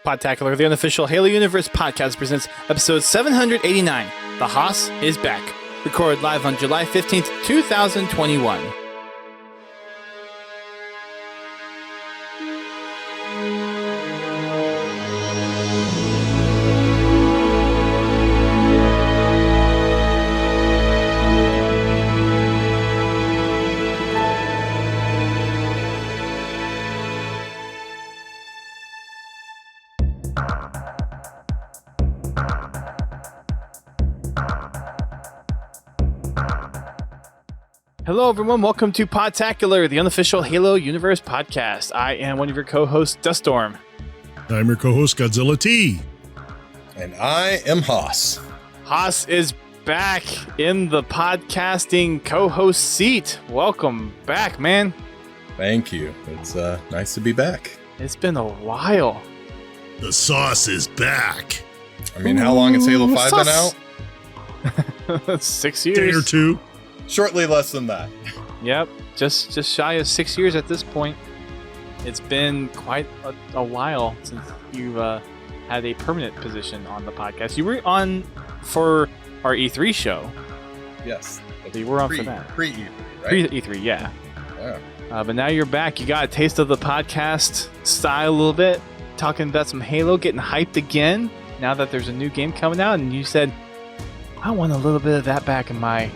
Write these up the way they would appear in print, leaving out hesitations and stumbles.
Podtacular, the unofficial Halo Universe podcast, presents episode 789. The Haas is back. Recorded live on July 15th, 2021. Hello, everyone. Welcome to Podtacular, the unofficial Halo Universe podcast. I am one of your co-hosts, Duststorm. I'm your co-host, Godzilla T. And I am Haas. Haas is back in the podcasting co-host seat. Welcome back, man. Thank you. It's nice to be back. It's been a while. The sauce is back. I mean, how long has Halo 5 been out? 6 years. Day or two. Shortly less than that. Yep, just shy of 6 years at this point. It's been quite a while since you've had a permanent position on the podcast. You were on for our E3 show. Yes. You were on for that. Pre-E3, right? Pre-E3, yeah. Yeah. But now you're back. You got a taste of the podcast style a little bit, talking about some Halo, getting hyped again now that there's a new game coming out, and you said, I want a little bit of that back in my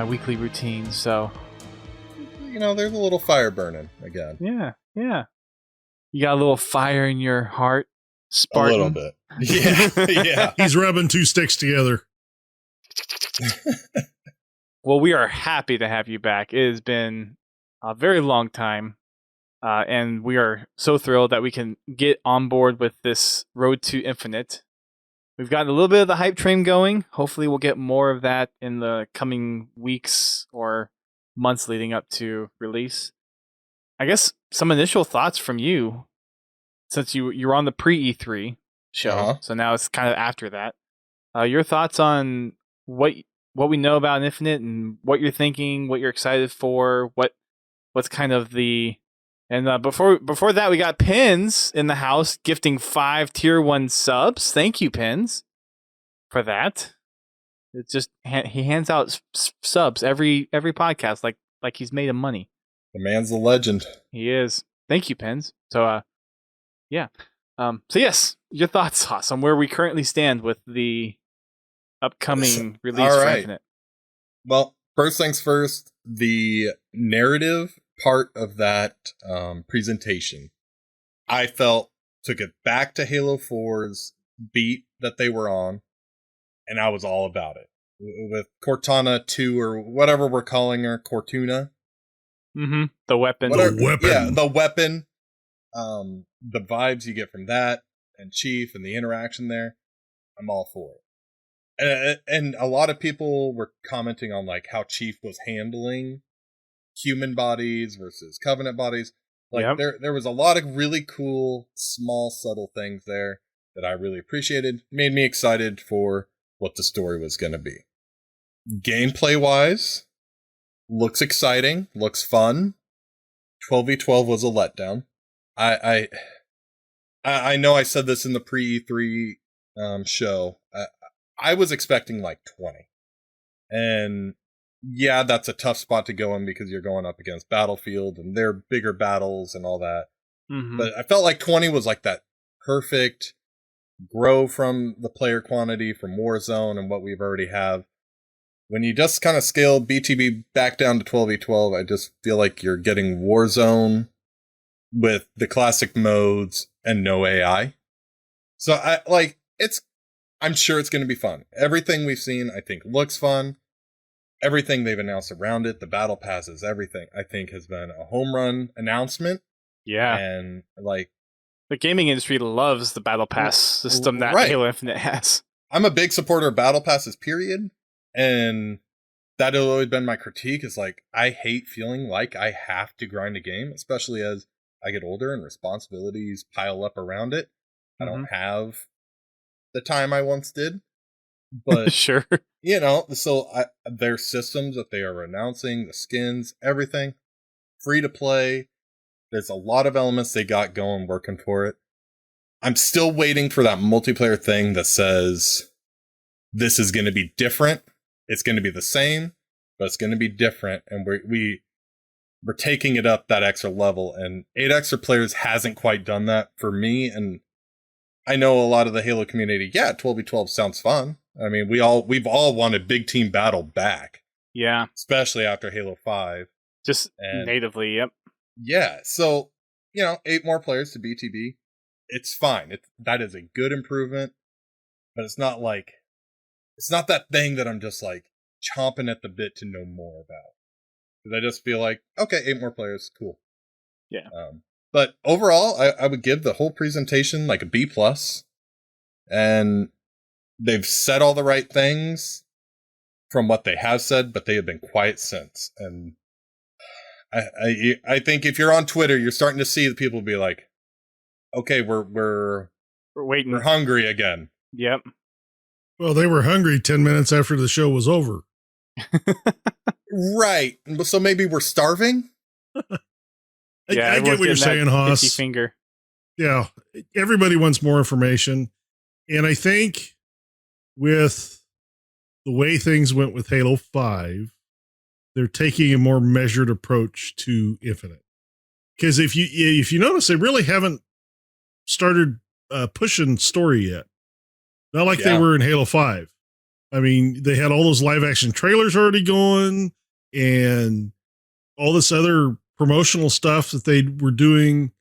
weekly routine. So, You know, there's a little fire burning again. yeah. You got a little fire in your heart, Spartan. A little bit. Yeah. He's rubbing two sticks together. Well, we are happy to have you back. It has been a very long time, and we are so thrilled that we can get on board with this Road to Infinite. We've got a little bit of the hype train going. Hopefully we'll get more of that in the coming weeks or months leading up to release. I guess some initial thoughts from you, since you were on the pre-E3 show, so now it's kind of after that. Your thoughts on what we know about Infinite and what you're thinking, what you're excited for, what's kind of the... And before that, we got Pins in the house gifting 5 tier 1 subs. Thank you, Pins, for that. It's just he hands out subs every podcast like he's made of money. The man's a legend. He is. Thank you, Pins. So yeah. So yes, your thoughts, Haas, on where we currently stand with the upcoming release for Infinite. Well, first things first, the narrative part of that presentation, I felt took it back to Halo 4's beat that they were on, and I was all about it. With Cortana 2, or whatever we're calling her, Cortuna. Mm-hmm. The weapon. Yeah, the weapon. The vibes you get from that, and Chief, and the interaction there, I'm all for it. And a lot of people were commenting on like how Chief was handling human bodies versus Covenant bodies. Like there was a lot of really cool, small, subtle things there that I really appreciated. Made me excited for what the story was going to be. Gameplay wise, looks exciting, looks fun. 12v12 was a letdown. I know I said this in the pre-E3 show. I was expecting like 20, and yeah, that's a tough spot to go in because you're going up against Battlefield and their bigger battles and all that. Mm-hmm. But I felt like 20 was like that perfect grow from the player quantity from Warzone and what we've already have. When you just kind of scale BTB back down to 12v12, I just feel like you're getting Warzone with the classic modes and no AI. So I'm sure it's going to be fun. Everything we've seen, I think, looks fun. Everything they've announced around it, the battle passes, everything, I think has been a home run announcement. Yeah. And like, the gaming industry loves the battle pass system that Halo Infinite has. I'm a big supporter of battle passes, period. And that has always been my critique, is like, I hate feeling like I have to grind a game, especially as I get older and responsibilities pile up around it. I don't have the time I once did. But sure, you know, so their systems that they are announcing, the skins, everything, free to play. There's a lot of elements they got going, working for it. I'm still waiting for that multiplayer thing that says this is going to be different. It's going to be the same, but it's going to be different. And we're taking it up that extra level. And 8 extra players hasn't quite done that for me. And I know a lot of the Halo community. Yeah, 12v12 sounds fun. I mean, we've all wanted big team battle back. Yeah, especially after Halo 5. Just natively. Yep. Yeah. So 8 more players to BTB. It's fine. That is a good improvement, but it's not that thing that I'm just like chomping at the bit to know more about. Because I just feel like, okay, 8 more players, cool. Yeah. But overall, I would give the whole presentation like a B+. And they've said all the right things from what they have said, but they have been quiet since. And I think if you're on Twitter, you're starting to see the people be like, okay, we're waiting. We're hungry again. Yep. Well, they were hungry 10 minutes after the show was over. Right. So maybe we're starving? Yeah, I get what you're saying, Haas. Finger. Yeah, everybody wants more information. And I think with the way things went with Halo 5, they're taking a more measured approach to Infinite. Because if you notice, they really haven't started pushing story yet. Not like they were in Halo 5. I mean, they had all those live action trailers already going and all this other promotional stuff that they were doing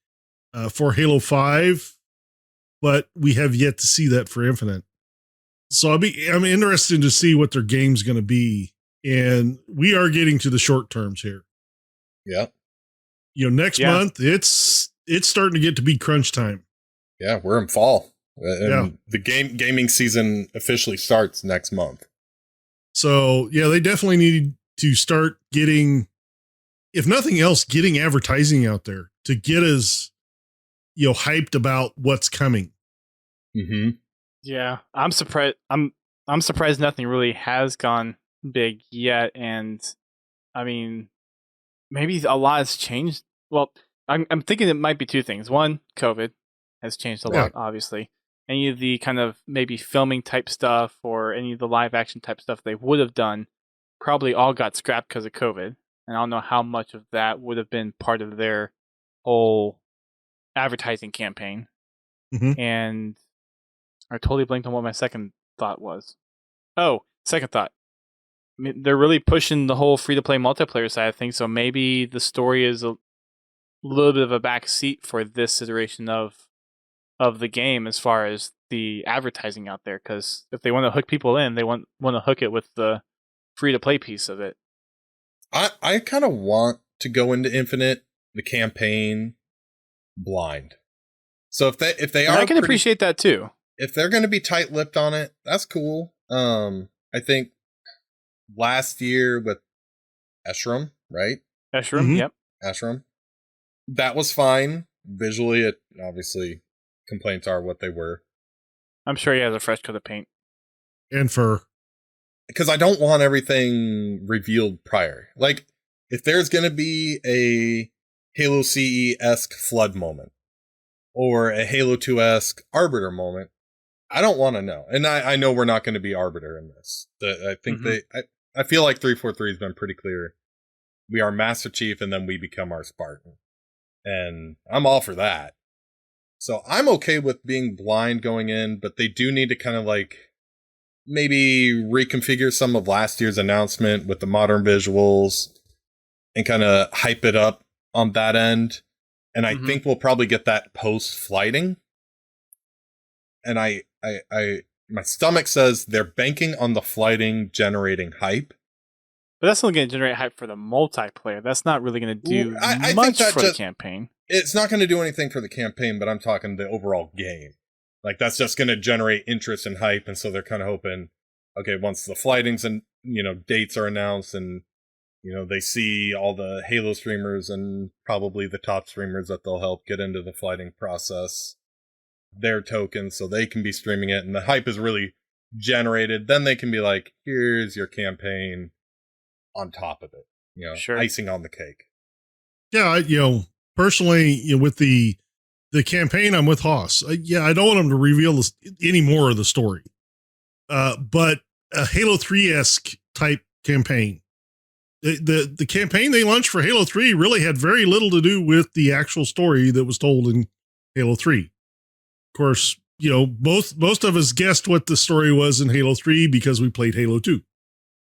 for Halo 5, but we have yet to see that for Infinite. So I'm interested to see what their game's going to be, and we are getting to the short terms here. Yeah. Next month it's starting to get to be crunch time. Yeah, we're in fall. And the gaming season officially starts next month. So, they definitely need to start getting, if nothing else, getting advertising out there to get us, hyped about what's coming. Mm-hmm. Yeah, I'm surprised. I'm surprised nothing really has gone big yet, and I mean, maybe a lot has changed. Well, I'm thinking it might be 2 things. One, COVID has changed a lot, obviously. Any of the kind of maybe filming type stuff or any of the live action type stuff they would have done probably all got scrapped because of COVID. And I don't know how much of that would have been part of their whole advertising campaign. Mm-hmm. And I totally blanked on what my second thought was. Oh, second thought. I mean, they're really pushing the whole free-to-play multiplayer side of things, so maybe the story is a little bit of a back seat for this iteration of the game as far as the advertising out there, because if they want to hook people in, they want to hook it with the free-to-play piece of it. I kind of want to go into Infinite, the campaign, blind. So if they are, I can appreciate that too. If they're going to be tight-lipped on it, that's cool. I think last year with Eshram, right? Eshram, yep. Eshram. That was fine. Visually, it obviously complaints are what they were. I'm sure he has a fresh coat of paint. And fur. Because I don't want everything revealed prior. Like, if there's going to be a Halo CE-esque flood moment, or a Halo 2-esque Arbiter moment, I don't want to know. And I know we're not going to be Arbiter in this. I think I feel like 343 has been pretty clear. We are Master Chief and then we become our Spartan. And I'm all for that. So I'm okay with being blind going in, but they do need to kind of like maybe reconfigure some of last year's announcement with the modern visuals and kind of hype it up on that end. And I think we'll probably get that post-flighting. And my stomach says they're banking on the flighting generating hype. But that's only going to generate hype for the multiplayer. That's not really going to do much for the campaign. It's not going to do anything for the campaign, but I'm talking the overall game. Like, that's just going to generate interest and hype, and so they're kind of hoping, okay, once the flightings and, dates are announced and, they see all the Halo streamers and probably the top streamers that they'll help get into the flighting process, their tokens, so they can be streaming it, and the hype is really generated, then they can be like, here's your campaign on top of it, icing on the cake. Yeah, personally, with the the campaign, I'm with Haas. Yeah, I don't want them to reveal any more of the story. But a Halo 3-esque type campaign. The campaign they launched for Halo 3 really had very little to do with the actual story that was told in Halo 3. Of course, most of us guessed what the story was in Halo 3 because we played Halo 2.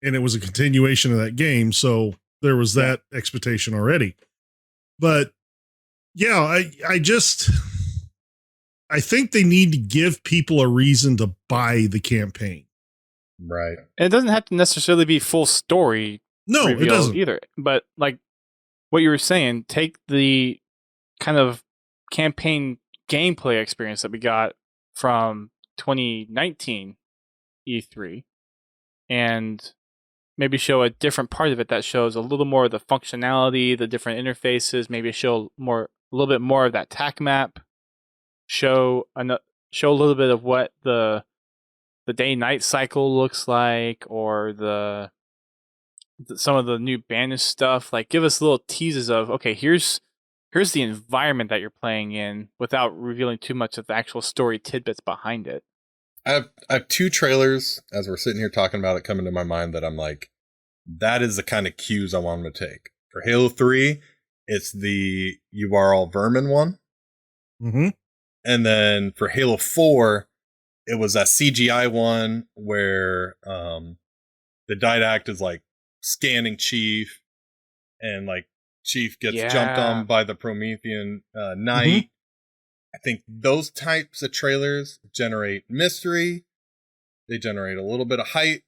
And it was a continuation of that game, so there was that expectation already. But yeah, I think they need to give people a reason to buy the campaign. Right. And it doesn't have to necessarily be full story. No, it doesn't either. But like what you were saying, take the kind of campaign gameplay experience that we got from 2019 E3 and maybe show a different part of it that shows a little more of the functionality, the different interfaces, maybe show a little bit more of that TAC map, show a little bit of what the day-night cycle looks like, or some of the new Banish stuff. Like, give us little teases of, okay, here's the environment that you're playing in without revealing too much of the actual story tidbits behind it. I have two trailers as we're sitting here talking about it coming to my mind that I'm like, that is the kind of cues I want them to take. For Halo 3, it's the "You Are All Vermin" one. Mm-hmm. And then for Halo 4, it was that CGI one where the Didact is like scanning Chief, and like Chief gets jumped on by the Promethean Knight. Mm-hmm. I think those types of trailers generate mystery. They generate a little bit of hype,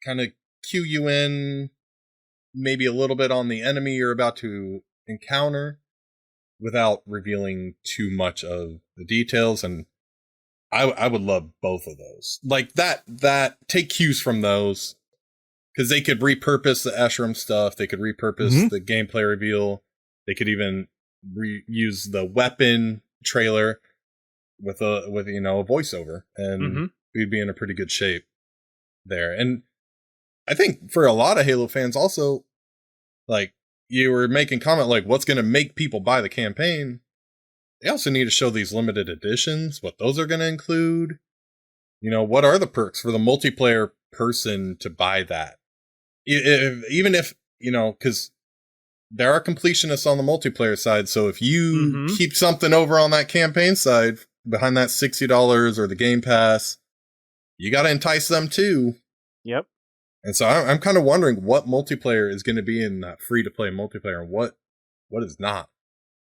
kind of cue you in maybe a little bit on the enemy you're about to encounter without revealing too much of the details. And I would love both of those. Like that take cues from those, because they could repurpose the Ashram stuff. They could repurpose the gameplay reveal. They could even reuse the weapon trailer with a voiceover, and we'd be in a pretty good shape there. And I think for a lot of Halo fans also, like you were making comment, like what's going to make people buy the campaign? They also need to show these limited editions, what those are going to include. What are the perks for the multiplayer person to buy that? Even if, because there are completionists on the multiplayer side. So if you keep something over on that campaign side behind that $60 or the Game Pass, you got to entice them too. Yep. And so I'm kind of wondering what multiplayer is going to be in that free-to-play multiplayer and what is not.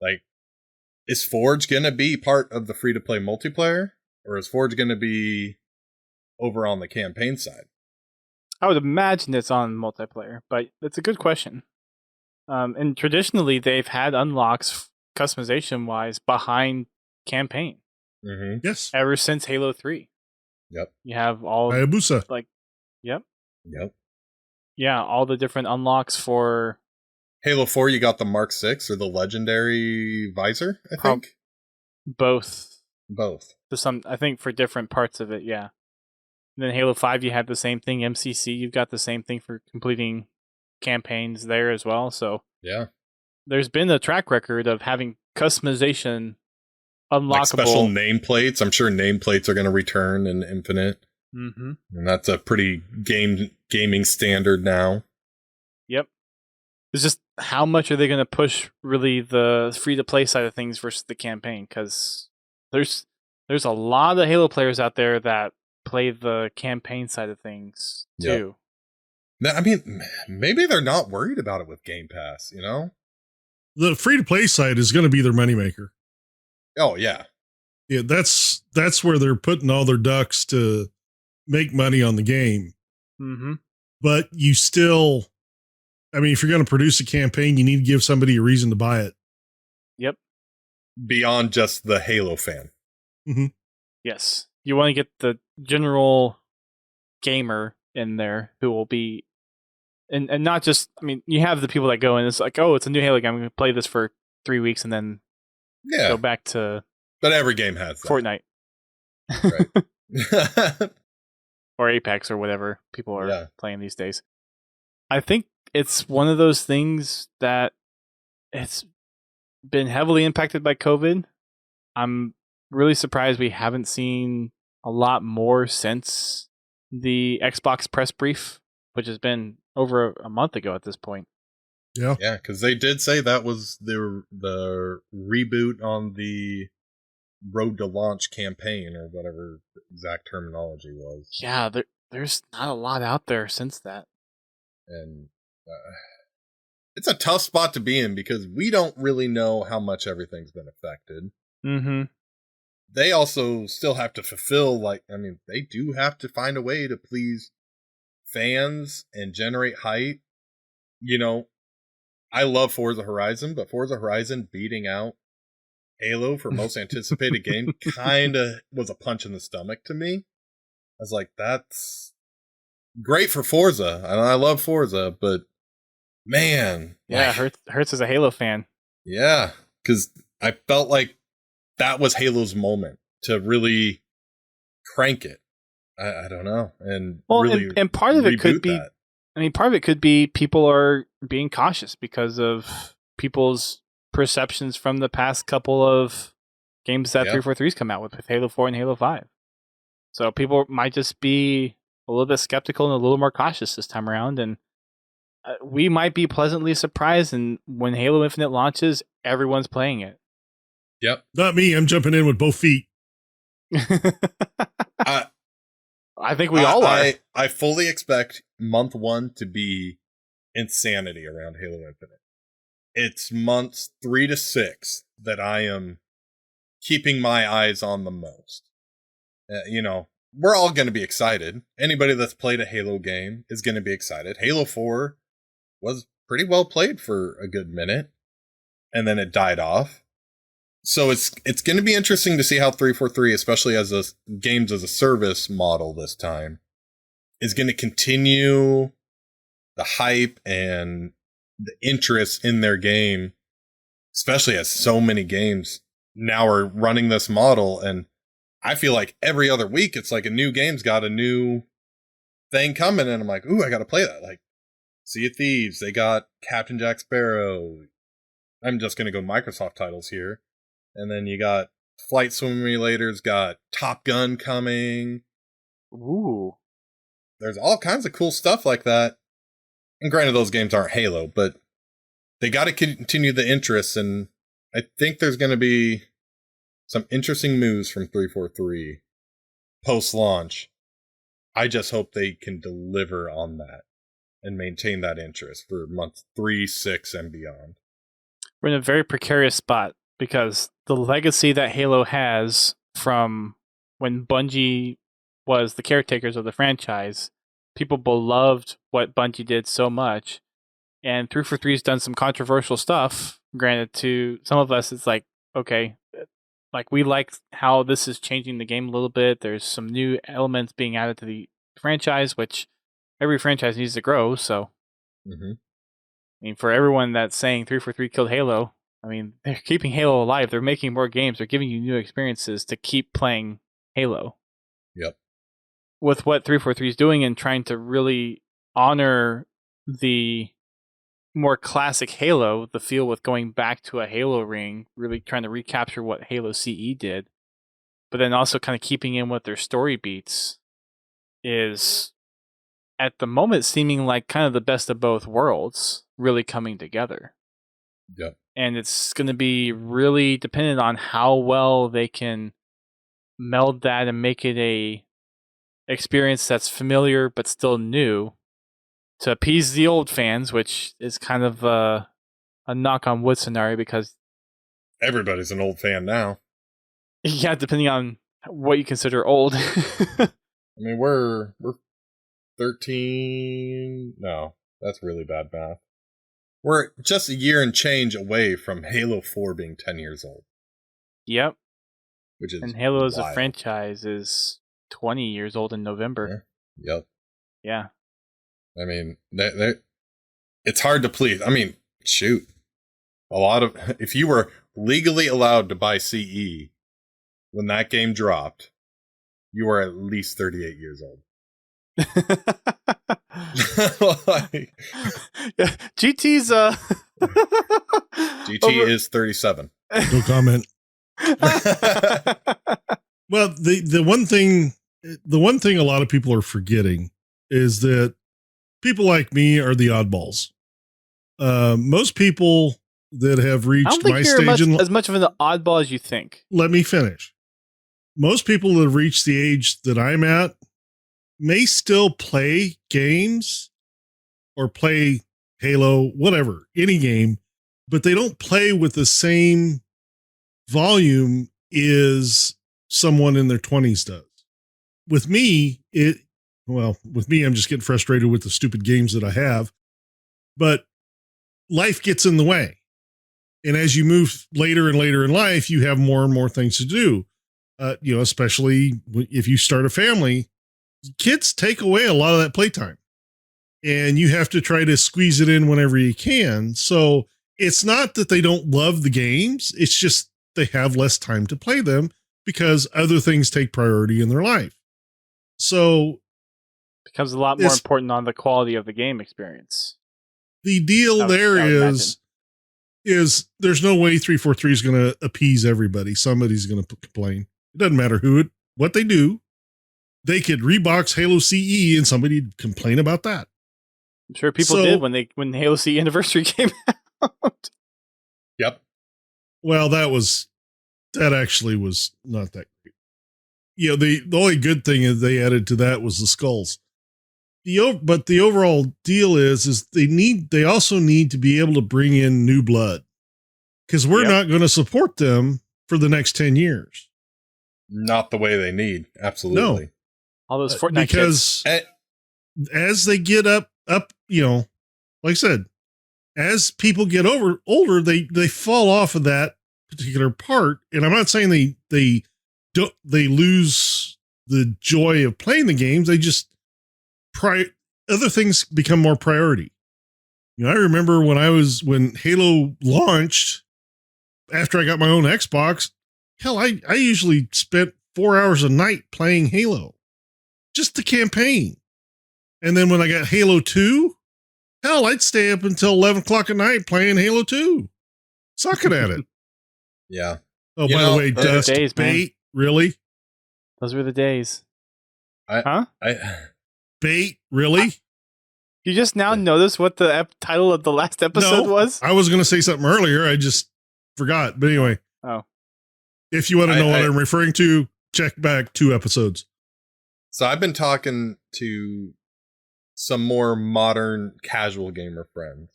Like, is Forge going to be part of the free-to-play multiplayer? Or is Forge going to be over on the campaign side? I would imagine it's on multiplayer, but it's a good question. And traditionally, they've had unlocks customization-wise behind campaign. Mm-hmm. Yes. Ever since Halo 3. Yep. You have all... Hayabusa. Yep. Yep. Yeah, all the different unlocks for... Halo 4, you got the Mark 6 or the Legendary Visor, I think? Both. I think for different parts of it, yeah. And then Halo 5, you have the same thing. MCC, you've got the same thing for completing campaigns there as well. So yeah, there's been a track record of having customization unlockable. Like special nameplates. I'm sure nameplates are going to return in Infinite. Mm-hmm. And that's a pretty gaming standard now. Yep. It's just how much are they going to push really the free-to-play side of things versus the campaign? Because there's a lot of Halo players out there that play the campaign side of things too. Yep. I mean, maybe they're not worried about it with Game Pass, The free-to-play side is going to be their moneymaker. Oh, yeah. Yeah, that's where they're putting all their ducks to make money on the game. Mm-hmm. But you still, if you're going to produce a campaign, you need to give somebody a reason to buy it. Yep. Beyond just the Halo fan. Mm-hmm. Yes. You want to get the general gamer in there who will be, and not just, you have the people that go in, it's like, oh, it's a new Halo game, I'm going to play this for 3 weeks and then go back to... But every game has that. Fortnite. Right. Or Apex or whatever people are playing these days. I think it's one of those things that it's been heavily impacted by COVID. I'm really surprised we haven't seen a lot more since the Xbox press brief, which has been over a month ago at this point. Yeah. Yeah, because they did say that was the reboot on the Road to Launch campaign, or whatever the exact terminology was. Yeah, there's not a lot out there since that. And it's a tough spot to be in because we don't really know how much everything's been affected. Mm-hmm. They also still have to fulfill, they do have to find a way to please fans and generate hype. I love Forza Horizon, but Forza Horizon beating out Halo for most anticipated game kind of was a punch in the stomach to me. I was like, that's great for Forza, and I love Forza, but man. Yeah, Hurts is a Halo fan. Yeah, because I felt like that was Halo's moment to really crank it. I don't know. And really and part of it could be that. part of it could be people are being cautious because of people's perceptions from the past couple of games that 343's come out with Halo 4 and Halo 5. So people might just be a little bit skeptical and a little more cautious this time around, and we might be pleasantly surprised, and when Halo Infinite launches, everyone's playing it. Yep. Not me. I'm jumping in with both feet. I think we all are. I fully expect month 1 to be insanity around Halo Infinite. It's months 3 to 6 that I am keeping my eyes on the most. We're all going to be excited. Anybody that's played a Halo game is going to be excited. Halo 4 was pretty well played for a good minute, and then it died off. So it's going to be interesting to see how 343, especially as a games as a service model this time, is going to continue the hype and the interest in their game, especially as so many games now are running this model. And I feel like every other week it's like a new game's got a new thing coming, and I'm like, ooh, I got to play that. Like Sea of Thieves, they got Captain Jack Sparrow. I'm just going to go Microsoft titles here. And then you got Flight Simulators, got Top Gun coming. Ooh. There's all kinds of cool stuff like that. And granted, those games aren't Halo, but they got to continue the interest. And I think there's going to be some interesting moves from 343 post-launch. I just hope they can deliver on that and maintain that interest for months 3, 6, and beyond. We're in a very precarious spot because the legacy that Halo has from when Bungie was the caretakers of the franchise, people beloved what Bungie did so much. And 343's done some controversial stuff. Granted, to some of us, it's like, okay, like we like how this is changing the game a little bit. There's some new elements being added to the franchise, which every franchise needs to grow. So, I mean, for everyone that's saying 343 killed Halo, I mean, they're keeping Halo alive. They're making more games. They're giving you new experiences to keep playing Halo. Yep. With what 343 is doing and trying to really honor the more classic Halo, the feel with going back to a Halo ring, really trying to recapture what Halo CE did, but then also kind of keeping in with their story beats, is at the moment seeming like kind of the best of both worlds really coming together. Yep. And it's going to be really dependent on how well they can meld that and make it a experience that's familiar but still new to appease the old fans, which is kind of a knock on wood scenario because everybody's an old fan now. Yeah, depending on what you consider old. I mean, we're 13. No, that's really bad math. We're just a year and change away from Halo 4 being 10 years old. Yep. Which is and Halo wild. as a franchise is 20 years old in November. Yeah. Yep. Yeah. I mean, it's hard to please. I mean, shoot. If you were legally allowed to buy CE when that game dropped, you were at least 38 years old. Yeah, GT's GT is 37. No comment. Well, the one thing a lot of people are forgetting is that people like me are the oddballs. Most people that have I don't reached think my you're stage as much of an oddball as you think. let me finish. Most people that have reached the age that I'm at may still play games or play Halo, whatever, any game, but they don't play with the same volume as someone in their 20s does. With me, I'm just getting frustrated with the stupid games that I have, but life gets in the way. And as you move later and later in life, you have more and more things to do. Especially if you start a family, kids take away a lot of that playtime, and you have to try to squeeze it in whenever you can. So it's not that they don't love the games. It's just they have less time to play them because other things take priority in their life. So Becomes a lot more important on the quality of the game experience. The deal there is there's no way 343 is going to appease everybody. Somebody's going to complain. It doesn't matter what they do. They could rebox Halo CE and somebody'd complain about that. I'm sure people did when Halo CE Anniversary came out. Yep. Well, that actually was not that great. The only good thing is they added to that was the skulls. But the overall deal is they also need to be able to bring in new blood, because we're not going to support them for the next 10 years. Not the way they need. Absolutely. No. All those Fortnite because kids. As they get up, like I said, as people get older, they fall off of that particular part. And I'm not saying they lose the joy of playing the games. They just other things become more priority. I remember when Halo launched, after I got my own Xbox, hell, I usually spent 4 hours a night playing Halo, just the campaign. And then when I got Halo 2, hell, I'd stay up until 11 o'clock at night playing Halo 2. Sucking at it. Yeah. Oh, by the way, Dust, days, bait, really? Those were the days. Bait, really? You just now notice what the title of the last episode was? I was going to say something earlier. I just forgot. But anyway. Oh. If you want to know what I'm referring to, check back 2 episodes. So I've been talking to some more modern casual gamer friends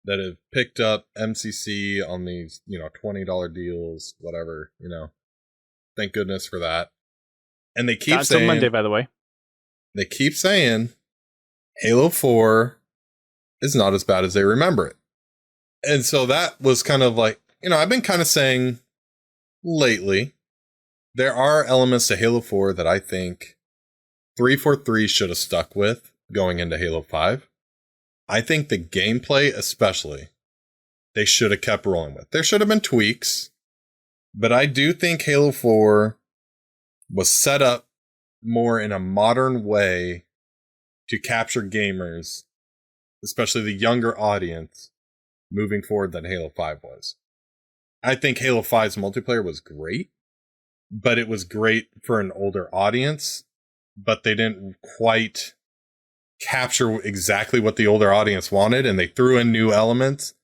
that have picked up MCC on these, $20 deals, whatever, Thank goodness for that. And they keep saying, Monday, by the way. They keep saying Halo 4 is not as bad as they remember it. And so that was kind of like, I've been kind of saying lately, there are elements to Halo 4 that I think 343 should have stuck with going into Halo 5. I think the gameplay, especially, they should have kept rolling with. There should have been tweaks, but I do think Halo 4 was set up more in a modern way to capture gamers, especially the younger audience, moving forward than Halo 5 was. I think Halo 5's multiplayer was great, but it was great for an older audience, but they didn't quite capture exactly what the older audience wanted, and they threw in new elements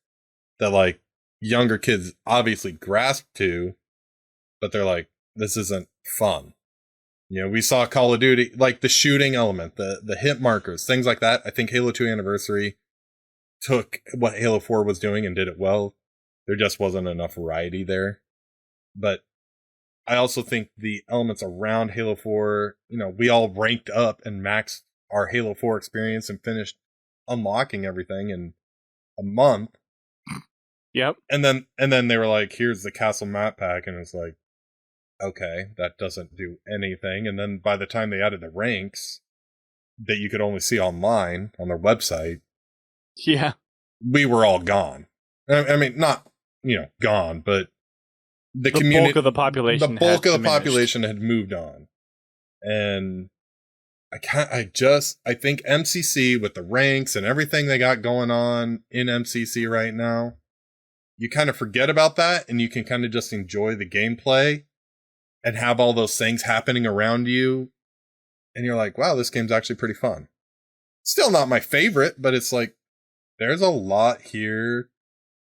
that younger kids obviously grasped to, but they're like, this isn't fun. We saw Call of Duty, the shooting element, the hit markers, things like that. I think Halo 2 Anniversary took what Halo 4 was doing and did it well. There just wasn't enough variety there. But I also think the elements around Halo 4, we all ranked up and maxed our Halo 4 experience and finished unlocking everything in a month. Yep. And then they were like, here's the Castle map pack, and it's like, okay, that doesn't do anything. And then by the time they added the ranks that you could only see online on their website, yeah, we were all gone. I mean, not, gone, but the community, bulk of the population, the bulk of the population had moved on. And I think MCC with the ranks and everything they got going on in MCC right now, you kind of forget about that and you can kind of just enjoy the gameplay and have all those things happening around you. And you're like, wow, this game's actually pretty fun. Still not my favorite, but it's like, there's a lot here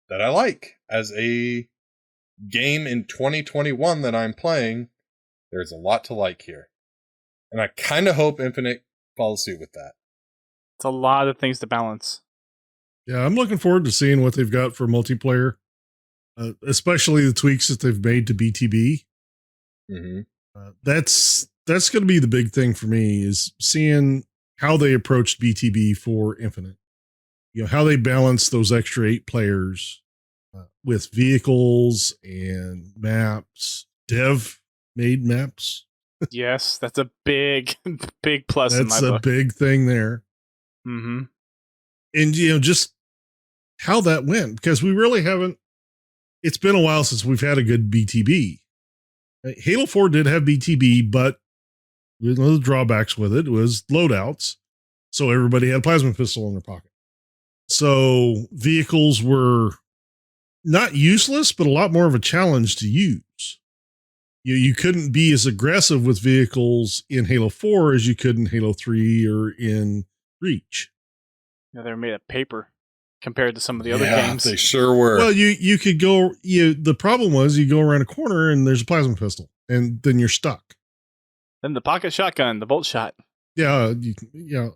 that I like. As a game in 2021 that I'm playing, there's a lot to like here. And I kind of hope Infinite follows suit with that. It's a lot of things to balance. Yeah, I'm looking forward to seeing what they've got for multiplayer, especially the tweaks that they've made to BTB. Mm-hmm. That's going to be the big thing for me, is seeing how they approached BTB for Infinite. You know, how they balance those extra 8 players with vehicles and maps, dev made maps. Yes, that's a big, big plus in my That's a book. big thing there. Mm-hmm. And, you know, just how that went, because we really haven't, it's been a while since we've had a good BTB. Halo 4 did have BTB, but one of the drawbacks with it was loadouts. So everybody had a plasma pistol in their pocket. So vehicles were not useless, but a lot more of a challenge to use. You couldn't be as aggressive with vehicles in Halo 4 as you could in Halo 3 or in Reach. Yeah, they're made of paper compared to some of the other games. They sure were. Well, you could go. The problem was you go around a corner and there's a plasma pistol, and then you're stuck. Then the pocket shotgun, the bolt shot. Yeah,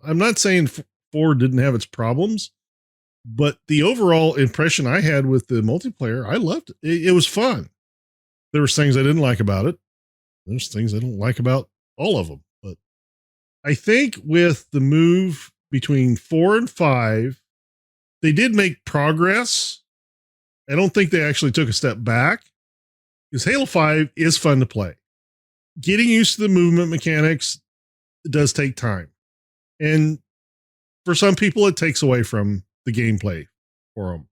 I'm not saying 4 didn't have its problems, but the overall impression I had with the multiplayer, I loved it. It was fun. There was things I didn't like about it. There's things I don't like about all of them. But I think with the move between 4 and 5, they did make progress. I don't think they actually took a step back, because Halo 5 is fun to play. Getting used to the movement mechanics does take time. And for some people, it takes away from the gameplay for them.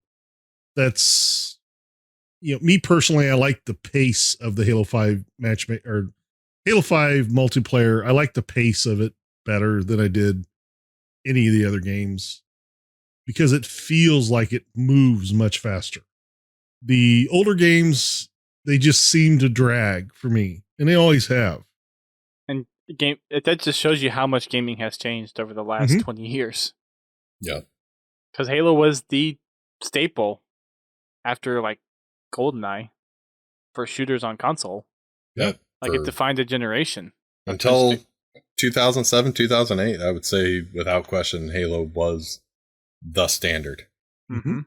That's, me personally, I like the pace of the Halo 5 or Halo 5 multiplayer. I like the pace of it better than I did any of the other games, because it feels like it moves much faster. The older games, they just seem to drag for me, and they always have. And that just shows you how much gaming has changed over the last 20 years. Yeah. Because Halo was the staple after like GoldenEye for shooters on console. Yeah. Like it defined a generation. Until 2007, 2008, I would say without question, Halo was the standard. Mm-hmm. And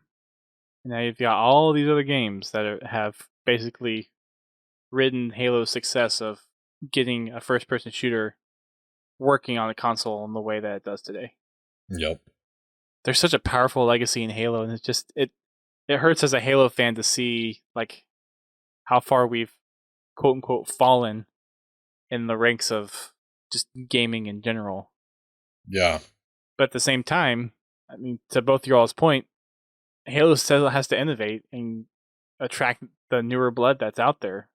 now you've got all these other games that have basically ridden Halo's success of getting a first-person shooter working on a console in the way that it does today. Yep. There's such a powerful legacy in Halo, and it hurts as a Halo fan to see like how far we've quote unquote fallen in the ranks of just gaming in general. Yeah. But at the same time, I mean, to both your all's point, Halo still has to innovate and attract the newer blood that's out there.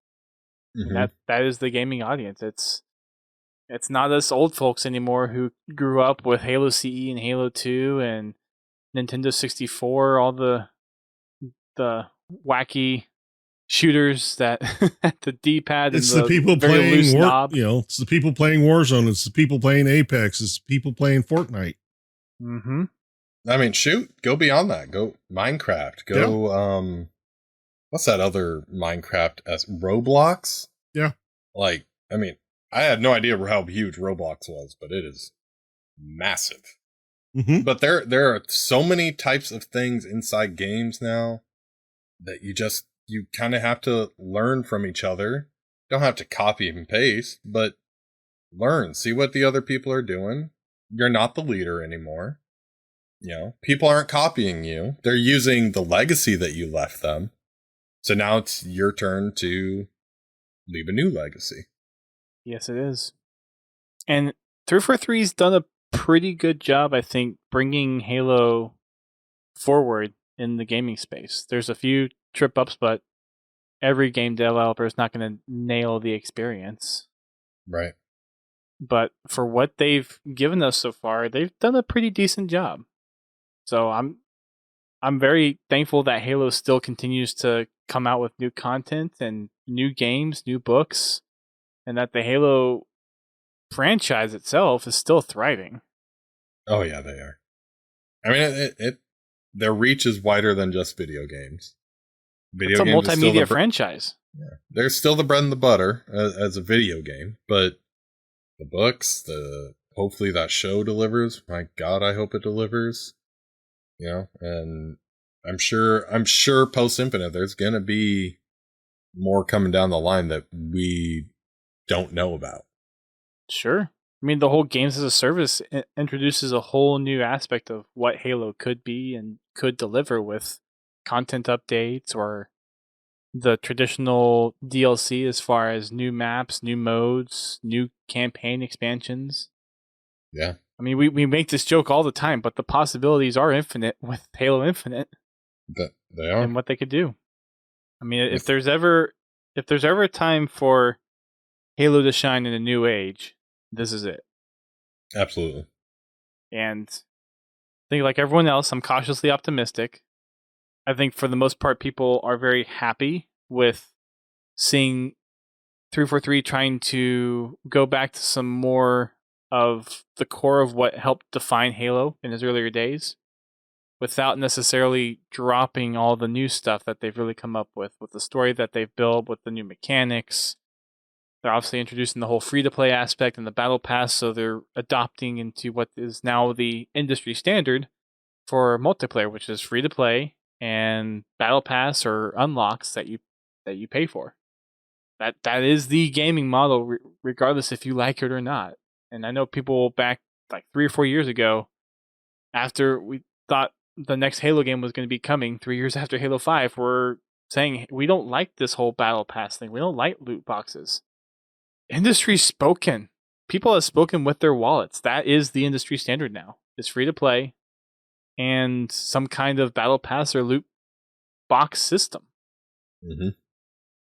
Mm-hmm. And that is the gaming audience. It's not us old folks anymore who grew up with Halo CE and Halo 2 and Nintendo 64, all the wacky shooters that the D-pad It's and the people very playing loose knob. It's the people playing Warzone. It's the people playing Apex. It's the people playing Fortnite. Mm-hmm. I mean, shoot, go beyond that. Go Minecraft. Go, what's that other Minecraft Roblox? Yeah. Like, I mean, I had no idea how huge Roblox was, but it is massive. Mm-hmm. But there are so many types of things inside games now that you kind of have to learn from each other. Don't have to copy and paste, but learn, see what the other people are doing. You're not the leader anymore. People aren't copying you. They're using the legacy that you left them. So now it's your turn to leave a new legacy. Yes, it is. And 343's done a pretty good job, I think, bringing Halo forward in the gaming space. There's a few trip-ups, but every game developer is not going to nail the experience. Right. But for what they've given us so far, they've done a pretty decent job. So I'm I'm very thankful that Halo still continues to come out with new content and new games, new books, and that the Halo franchise itself is still thriving. Oh yeah, they are. I mean, their reach is wider than just video games. It's a multimedia franchise. Yeah, they're still the bread and the butter as a video game, but the books, hopefully that show delivers. My God, I hope it delivers. You know, and I'm sure post Infinite there's gonna be more coming down the line that we don't know about. Sure. I mean, the whole games as a service introduces a whole new aspect of what Halo could be and could deliver with content updates or the traditional DLC as far as new maps, new modes, new campaign expansions. Yeah. I mean, we make this joke all the time, but the possibilities are infinite with Halo Infinite. They are. And what they could do. I mean, if there's ever a time for Halo to shine in a new age, this is it. Absolutely. And I think, like everyone else, I'm cautiously optimistic. I think for the most part, people are very happy with seeing 343 trying to go back to some more of the core of what helped define Halo in its earlier days, without necessarily dropping all the new stuff that they've really come up with the story that they've built, with the new mechanics. They're obviously introducing the whole free-to-play aspect and the battle pass, so they're adopting into what is now the industry standard for multiplayer, which is free-to-play and battle pass or unlocks that you pay for. That is the gaming model, regardless if you like it or not. And I know people back like 3 or 4 years ago, after we thought the next Halo game was going to be coming 3 years after Halo 5, were saying, we don't like this whole battle pass thing. We don't like loot boxes. Industry's spoken. People have spoken with their wallets. That is the industry standard now. It's free to play and some kind of battle pass or loot box system. Mm-hmm.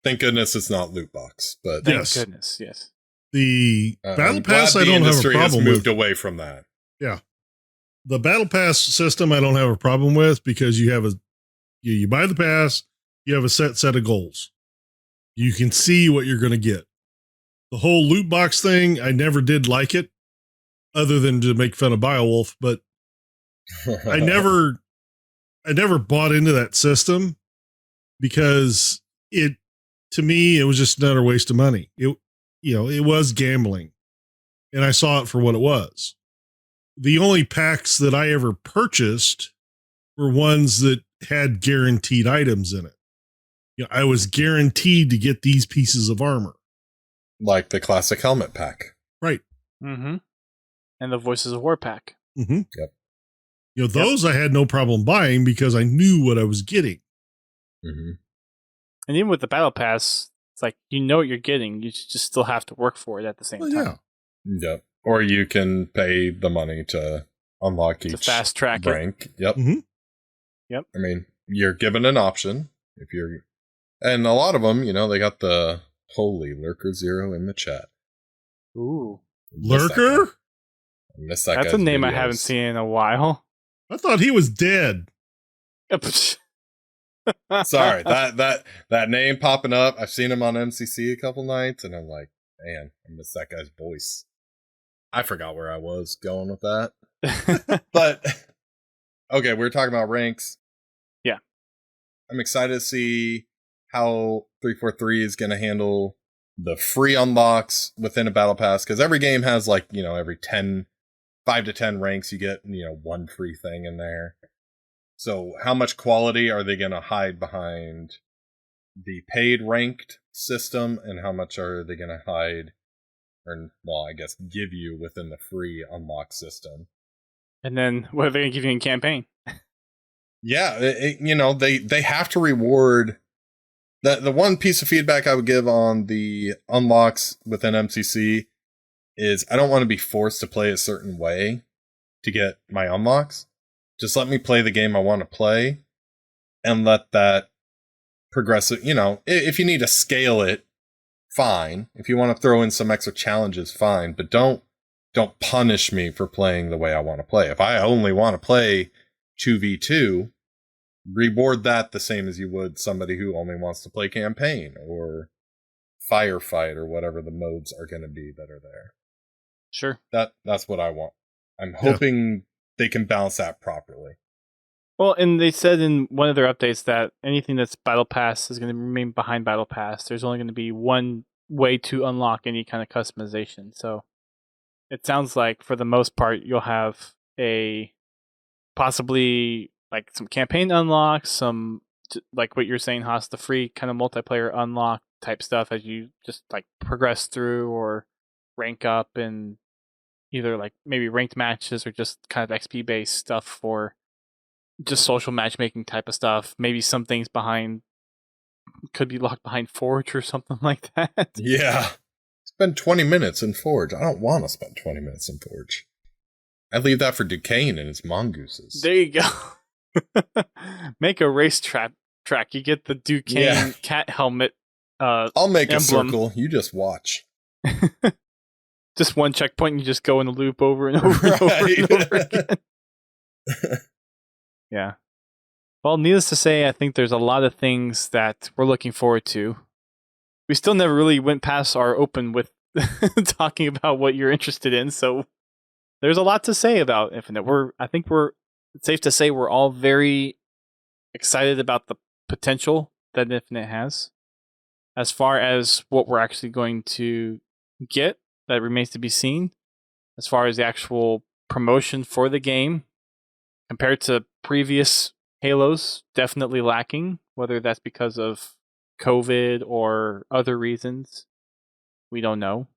Thank goodness it's not loot box, but thank goodness, yes. The battle pass, I don't have a problem moved with. Away from that. Yeah, the battle pass system, I don't have a problem with, because you have you buy the pass, you have a set of goals. You can see what you're going to get. The whole loot box thing, I never did like it, other than to make fun of Beowulf, but I never bought into that system, because to me, it was just another waste of money. It was gambling, and I saw it for what it was. The only packs that I ever purchased were ones that had guaranteed items in it. I was guaranteed to get these pieces of armor. Like the classic helmet pack. Right. Mm-hmm. And the Voices of War pack. Mm-hmm. Yep. Those I had no problem buying because I knew what I was getting. Mm-hmm. And even with the battle pass, it's like, you know what you're getting. You just still have to work for it at the same time. Yeah. Yep. Or you can pay the money to unlock each fast track rank. Yep. Mm-hmm. Yep. I mean, you're given an option and a lot of them, they got the holy Lurker Zero in the chat. Ooh. Lurker? I miss that. That's a name I haven't seen in a while. I thought he was dead. Sorry, that name popping up. I've seen him on MCC a couple nights, and I'm like, man, I miss that guy's voice. I forgot where I was going with that. But okay, we were talking about ranks. Yeah, I'm excited to see how 343 is going to handle the free unlocks within a battle pass, because every game has every 5 to 10 ranks you get one free thing in there. So how much quality are they going to hide behind the paid ranked system, and how much are they going to hide, or I guess give you within the free unlock system? And then what are they going to give you in campaign? Yeah, they have to reward. The one piece of feedback I would give on the unlocks within MCC is I don't want to be forced to play a certain way to get my unlocks. Just let me play the game I want to play, and let that progressive, if you need to scale it, fine. If you want to throw in some extra challenges, fine. But don't punish me for playing the way I want to play. If I only want to play 2v2, reward that the same as you would somebody who only wants to play campaign or firefight or whatever the modes are going to be that are there. Sure. That's what I want. I'm Yeah. hoping they can balance that properly. Well, and they said in one of their updates that anything that's Battle Pass is going to remain behind Battle Pass. There's only going to be one way to unlock any kind of customization. So it sounds like for the most part, you'll have a possibly like some campaign unlocks, some like what you're saying, Haas, the free kind of multiplayer unlock type stuff as you just like progress through or rank up in either like maybe ranked matches or just kind of XP based stuff for just social matchmaking type of stuff. Maybe some things behind could be locked behind Forge or something like that. Yeah. Spend 20 minutes in Forge. I don't want to spend 20 minutes in Forge. I leave that for Duquesne and his mongooses. There you go. Make a race track. You get the Duquesne cat helmet. I'll make emblem. a circle. You just watch. Just one checkpoint and you just go in a loop over and over and over and over again. Yeah. Well, needless to say, I think there's a lot of things that we're looking forward to. We still never really went past our open with talking about what you're interested in, so there's a lot to say about Infinite. I think it's safe to say we're all very excited about the potential that Infinite has. As far as what we're actually going to get, that remains to be seen. As far as the actual promotion for the game, compared to previous Halos, definitely lacking, whether that's because of COVID or other reasons. We don't know.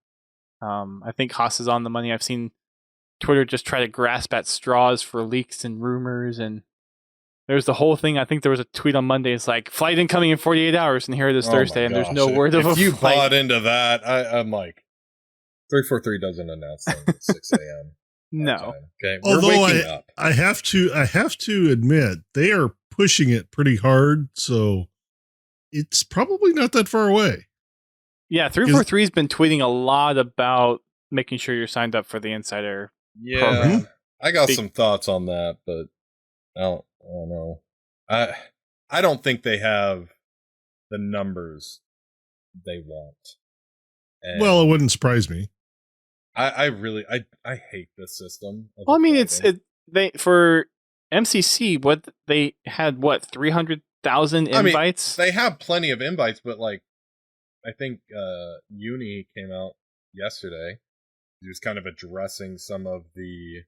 I think Haas is on the money. I've seen Twitter just try to grasp at straws for leaks and rumors, and there's the whole thing. I think there was a tweet on Monday. It's like, flight incoming in 48 hours, and here it is Thursday, and there's no word of a flight. If you flight. bought into that, I'm like, 343 doesn't announce things at 6 a.m. No. Okay, we're Although waking up. I have to admit they are pushing it pretty hard, so it's probably not that far away. Yeah, 343's been tweeting a lot about making sure you're signed up for the Insider program. I got some thoughts on that, but I don't know. I don't think they have the numbers they want. And well, it wouldn't surprise me. I really hate this system. Well, I mean, they for MCC, what they had 300,000 invites. I mean, they have plenty of invites, but like, I think Uni came out yesterday. He was kind of addressing some of the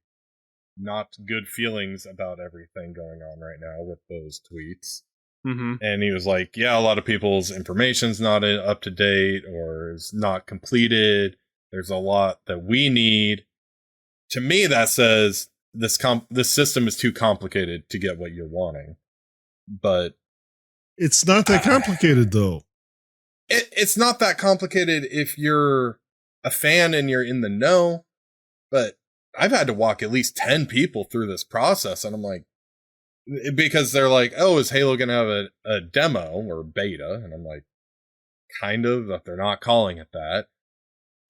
not good feelings about everything going on right now with those tweets. Mm-hmm. And he was like, yeah, a lot of people's information's not up to date or is not completed. There's a lot that we need. To me, that says this system is too complicated to get what you're wanting. But it's not that complicated, though. It's not that complicated if you're a fan and you're in the know. But I've had to walk at least 10 people through this process, and I'm like, because they're like, oh, is Halo going to have a demo or beta? And I'm like, kind of, but they're not calling it that.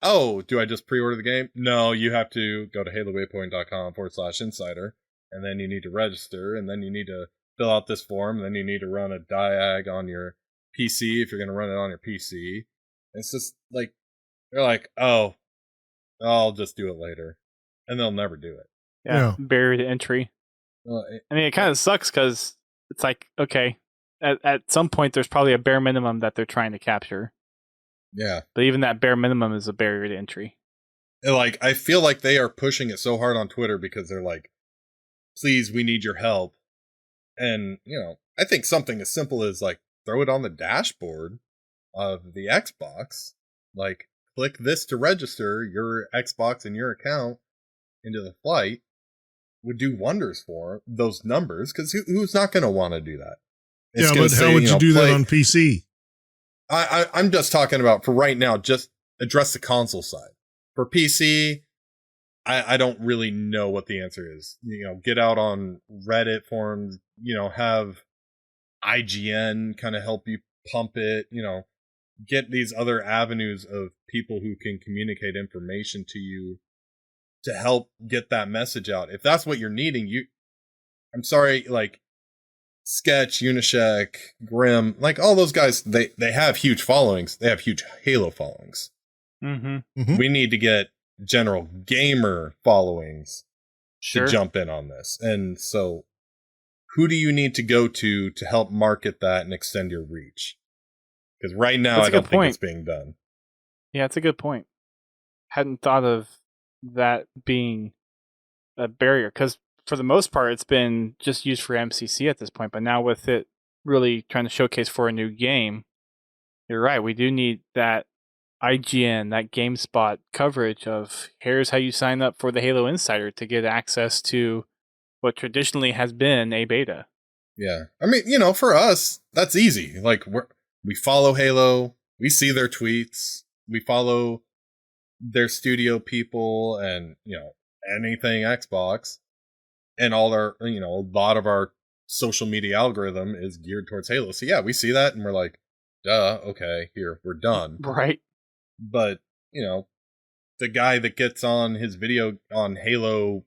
Oh, do I just pre-order the game? No, you have to go to halowaypoint.com/insider, and then you need to register, and then you need to fill out this form, and then you need to run a diag on your PC if you're going to run it on your PC. It's just like, they're like, oh, I'll just do it later. And they'll never do it. Yeah. Buried entry. I mean, it kind of sucks because it's like, okay, at some point there's probably a bare minimum that they're trying to capture. Yeah. But even that bare minimum is a barrier to entry. Like, I feel like they are pushing it so hard on Twitter because they're like, please, we need your help. And, I think something as simple as like, throw it on the dashboard of the Xbox. Like, click this to register your Xbox and your account into the flight would do wonders for those numbers, because who's not going to want to do that? It's but how would you do that on PC? I'm just talking about, for right now, just address the console side. For PC, I don't really know what the answer is. Get out on Reddit forums, have IGN kind of help you pump it, get these other avenues of people who can communicate information to you to help get that message out. If that's what you're needing, I'm sorry, like, Sketch, Unisheck, Grim, like all those guys, they have huge followings. They have huge Halo followings. Mhm. We need to get general gamer followings Sure. to jump in on this. And so who do you need to go to help market that and extend your reach? Because right now, That's I a good don't think point. it's being done. Yeah, it's a good point. Hadn't thought of that being a barrier because for the most part, it's been just used for MCC at this point. But now with it really trying to showcase for a new game, you're right. We do need that IGN, that GameSpot coverage of here's how you sign up for the Halo Insider to get access to what traditionally has been a beta. Yeah. I mean, for us, that's easy. Like we follow Halo, we see their tweets, we follow their studio people and, anything Xbox, and all our, a lot of our social media algorithm is geared towards Halo. So yeah, we see that and we're like, duh, okay, here, we're done. Right. But, the guy that gets on his video on Halo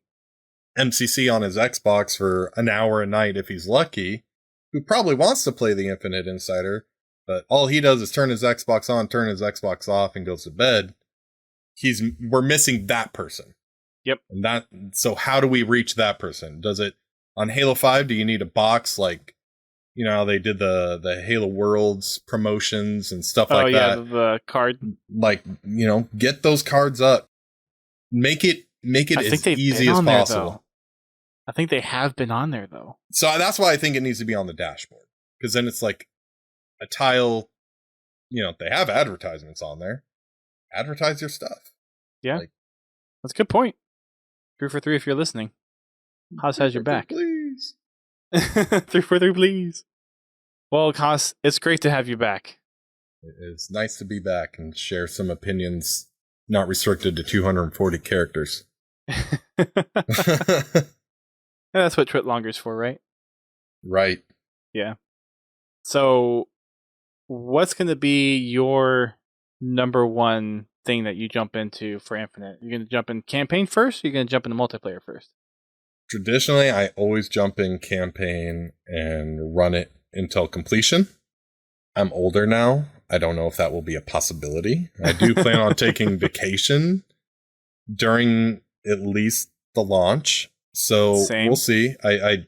MCC on his Xbox for an hour a night if he's lucky, who probably wants to play the Infinite Insider, but all he does is turn his Xbox on, turn his Xbox off, and goes to bed. We're missing that person. Yep. And so how do we reach that person? Does it on Halo 5, do you need a box like, how they did the Halo Worlds promotions and stuff like that? The card. Like, get those cards up. Make it as easy as possible. I think they have been on there though. So that's why I think it needs to be on the dashboard. Because then it's like a tile, they have advertisements on there. Advertise your stuff. Yeah. That's a good point. 3 for 3 if you're listening. Haas has your back. Please. 3 for 3, please. Well, Haas, it's great to have you back. It is nice to be back and share some opinions not restricted to 240 characters. That's what Twitlonger's for, right? Right. Yeah. So, what's going to be your number one thing that you jump into for Infinite? You're going to jump in campaign first, or you're going to jump into multiplayer first? Traditionally, I always jump in campaign and run it until completion. I'm older now. I don't know if that will be a possibility. I do plan on taking vacation during at least the launch. So We'll see. I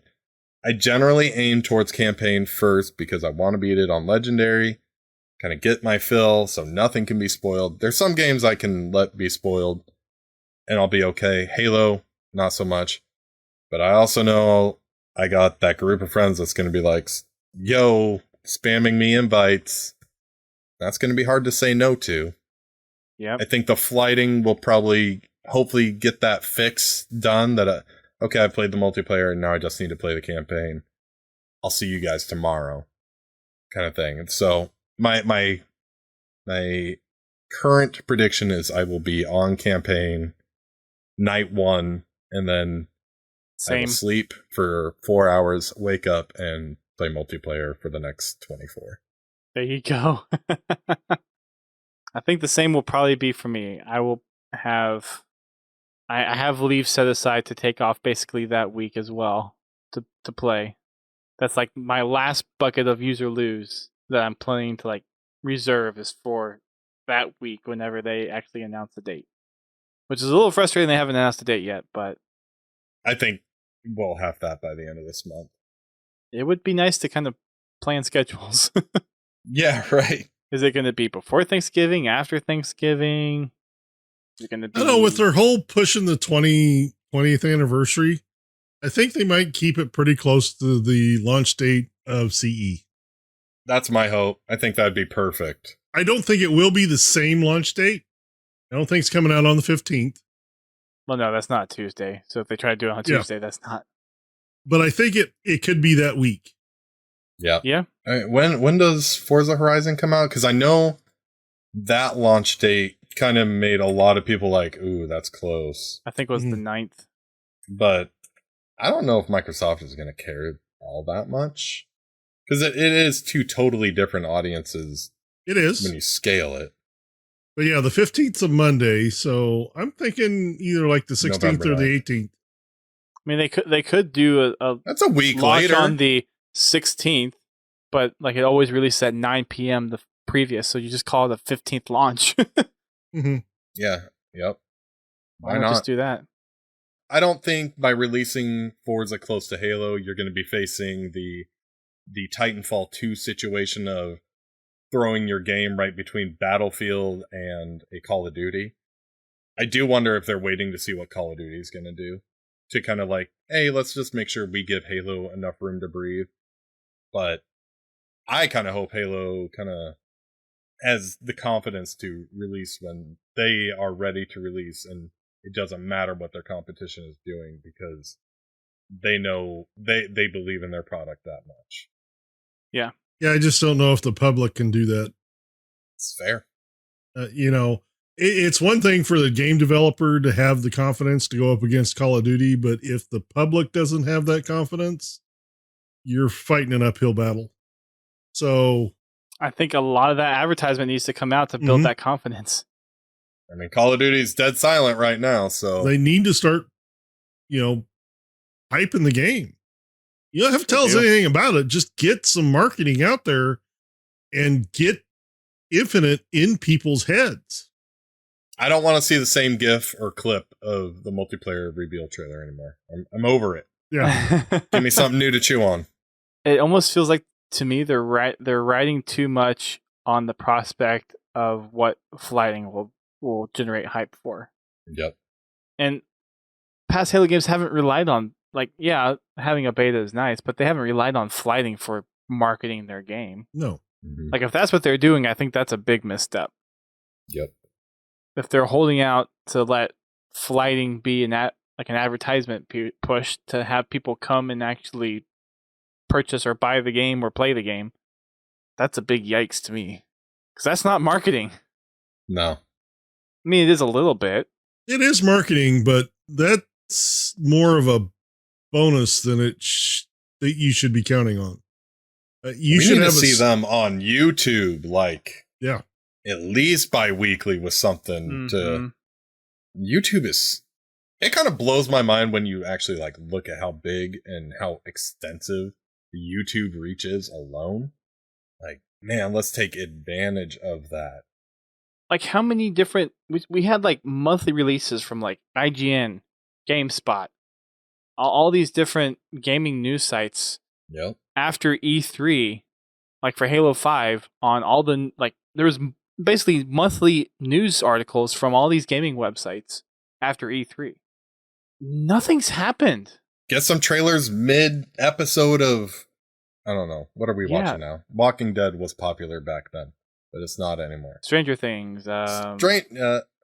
generally aim towards campaign first because I want to beat it on Legendary, kind of get my fill so nothing can be spoiled. There's some games I can let be spoiled and I'll be okay. Halo, not so much. But I also know I got that group of friends that's going to be like, yo, spamming me invites. That's going to be hard to say no to. Yeah. I think the flighting will hopefully get that fix done that, okay, I played the multiplayer and now I just need to play the campaign. I'll see you guys tomorrow kind of thing. And so my current prediction is I will be on campaign night 1 and then I will sleep for 4 hours, wake up, and play multiplayer for the next 24. There you go. I think the same will probably be for me. I will have... I have leave set aside to take off basically that week as well to play. That's like my last bucket of user lose that I'm planning to reserve is for that week whenever they actually announce the date. Which is a little frustrating they haven't announced the date yet, but... I think we'll have that by the end of this month. It would be nice to kind of plan schedules. Yeah, right. Is it going to be before Thanksgiving, after Thanksgiving? Is it going to be... I don't know, with their whole pushing the 20th anniversary, I think they might keep it pretty close to the launch date of CE. That's my hope. I think that'd be perfect. I don't think it will be the same launch date. I don't think it's coming out on the 15th. Well, no, that's not Tuesday. So if they try to do it on Tuesday, that's not. But I think it could be that week. Yeah. Yeah. When does Forza Horizon come out? Because I know that launch date kind of made a lot of people like, ooh, that's close. I think it was the 9th. But I don't know if Microsoft is going to care all that much. Because it is two totally different audiences. It is. When you scale it. But yeah, the 15th's a Monday, so I'm thinking either like the 16th or the 18th. I mean, they could do a that's a week launch later on the 16th, but like it always released at 9 p.m. the previous, so you just call it a 15th launch. Mm-hmm. Yeah. Yep. Why not just do that? I don't think by releasing Forza close to Halo, you're going to be facing the Titanfall 2 situation of throwing your game right between Battlefield and a Call of Duty. I do wonder if they're waiting to see what Call of Duty is going to do to kind of like, hey, let's just make sure we give Halo enough room to breathe. But I kind of hope Halo kind of has the confidence to release when they are ready to release, and it doesn't matter what their competition is doing because they know they believe in their product that much. Yeah. Yeah, I just don't know if the public can do that. It's fair. It's one thing for the game developer to have the confidence to go up against Call of Duty, but if the public doesn't have that confidence, you're fighting an uphill battle. So I think a lot of that advertisement needs to come out to build that confidence. I mean, Call of Duty is dead silent right now, so they need to start, hyping the game. You don't have to tell us anything about it. Just get some marketing out there and get Infinite in people's heads. I don't want to see the same GIF or clip of the multiplayer reveal trailer anymore. I'm over it. Yeah. Give me something new to chew on. It almost feels like, to me, they're writing too much on the prospect of what flighting will generate hype for. Yep. And past Halo games haven't relied on, having a beta is nice, but they haven't relied on flighting for marketing their game. No. Mm-hmm. Like, if that's what they're doing, I think that's a big misstep. Yep. If they're holding out to let flighting be an advertisement push to have people come and actually purchase or buy the game or play the game, that's a big yikes to me. Because that's not marketing. No. I mean, it is a little bit. It is marketing, but that's more of a bonus than that you should be counting on. You should have see them on YouTube, yeah, at least bi-weekly with something to. YouTube it kind of blows my mind when you actually look at how big and how extensive the YouTube reach is alone. Man, let's take advantage of that. How many different we had monthly releases from IGN, GameSpot, all these different gaming news sites. Yep. After E3, for Halo 5, on all the there was basically monthly news articles from all these gaming websites after E3. Nothing's happened. Get some trailers mid-episode of, I don't know, what are we watching now? Walking Dead was popular back then, but it's not anymore. Stranger Things. I'm talking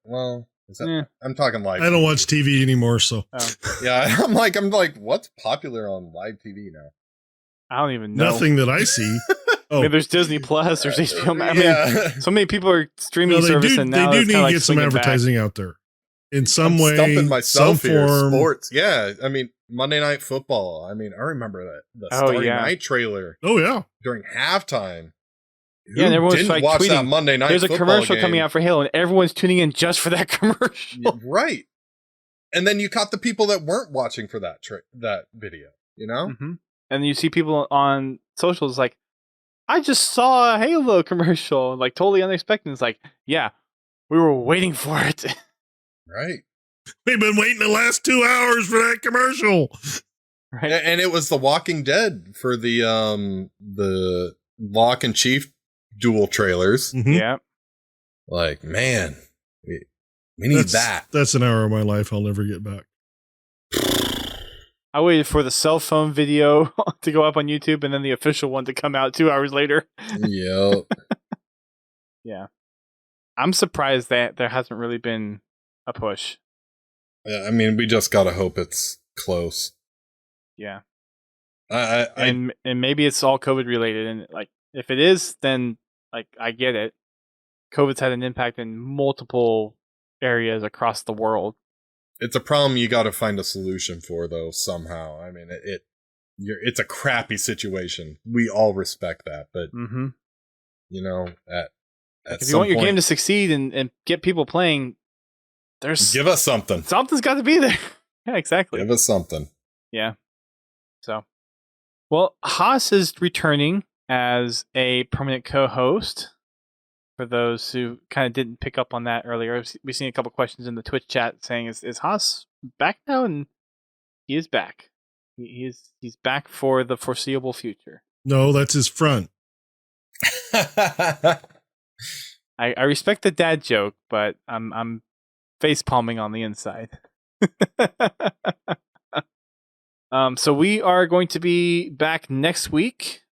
live. I don't watch TV anymore, so. Oh. Yeah, I'm like, what's popular on live TV now? I don't even know. Nothing that I see. I mean, there's Disney Plus, there's HBO. I mean, so many people are streaming service, and now they do need to get some advertising out there in some way, stumping myself some here. form. Sports, yeah. I mean, Monday Night Football. I mean, I remember the Starry Night trailer. Oh yeah, during halftime. Yeah, and everyone's didn't watch tweeting. That Monday Night. There's a commercial game. coming out for Halo, and everyone's tuning in just for that commercial. Right. And then you caught the people that weren't watching for that that video. You know. Mm-hmm. And you see people on socials I just saw a Halo commercial, totally unexpected. It's yeah, we were waiting for it. Right. We've been waiting the last 2 hours for that commercial. Right. And it was The Walking Dead for the Lock and Chief dual trailers. Mm-hmm. Yeah. Man, we need that. That's an hour of my life I'll never get back. I waited for the cell phone video to go up on YouTube and then the official one to come out 2 hours later. Yep. Yeah. I'm surprised that there hasn't really been a push. Yeah, I mean, we just gotta hope it's close. Yeah. And maybe it's all COVID related, and if it is, then I get it. COVID's had an impact in multiple areas across the world. It's a problem you got to find a solution for, though, somehow. I mean, it's a crappy situation. We all respect that, but if you want your game to succeed and get people playing, give us something. Something's got to be there. Yeah, exactly. Give us something. Yeah. So Well, Haas is returning as a permanent co-host. For those who kind of didn't pick up on that earlier, we've seen a couple questions in the Twitch chat saying, "Is Haas back now?" And he is back. He's back for the foreseeable future. No, that's his front. I respect the dad joke, but I'm face palming on the inside. So we are going to be back next week.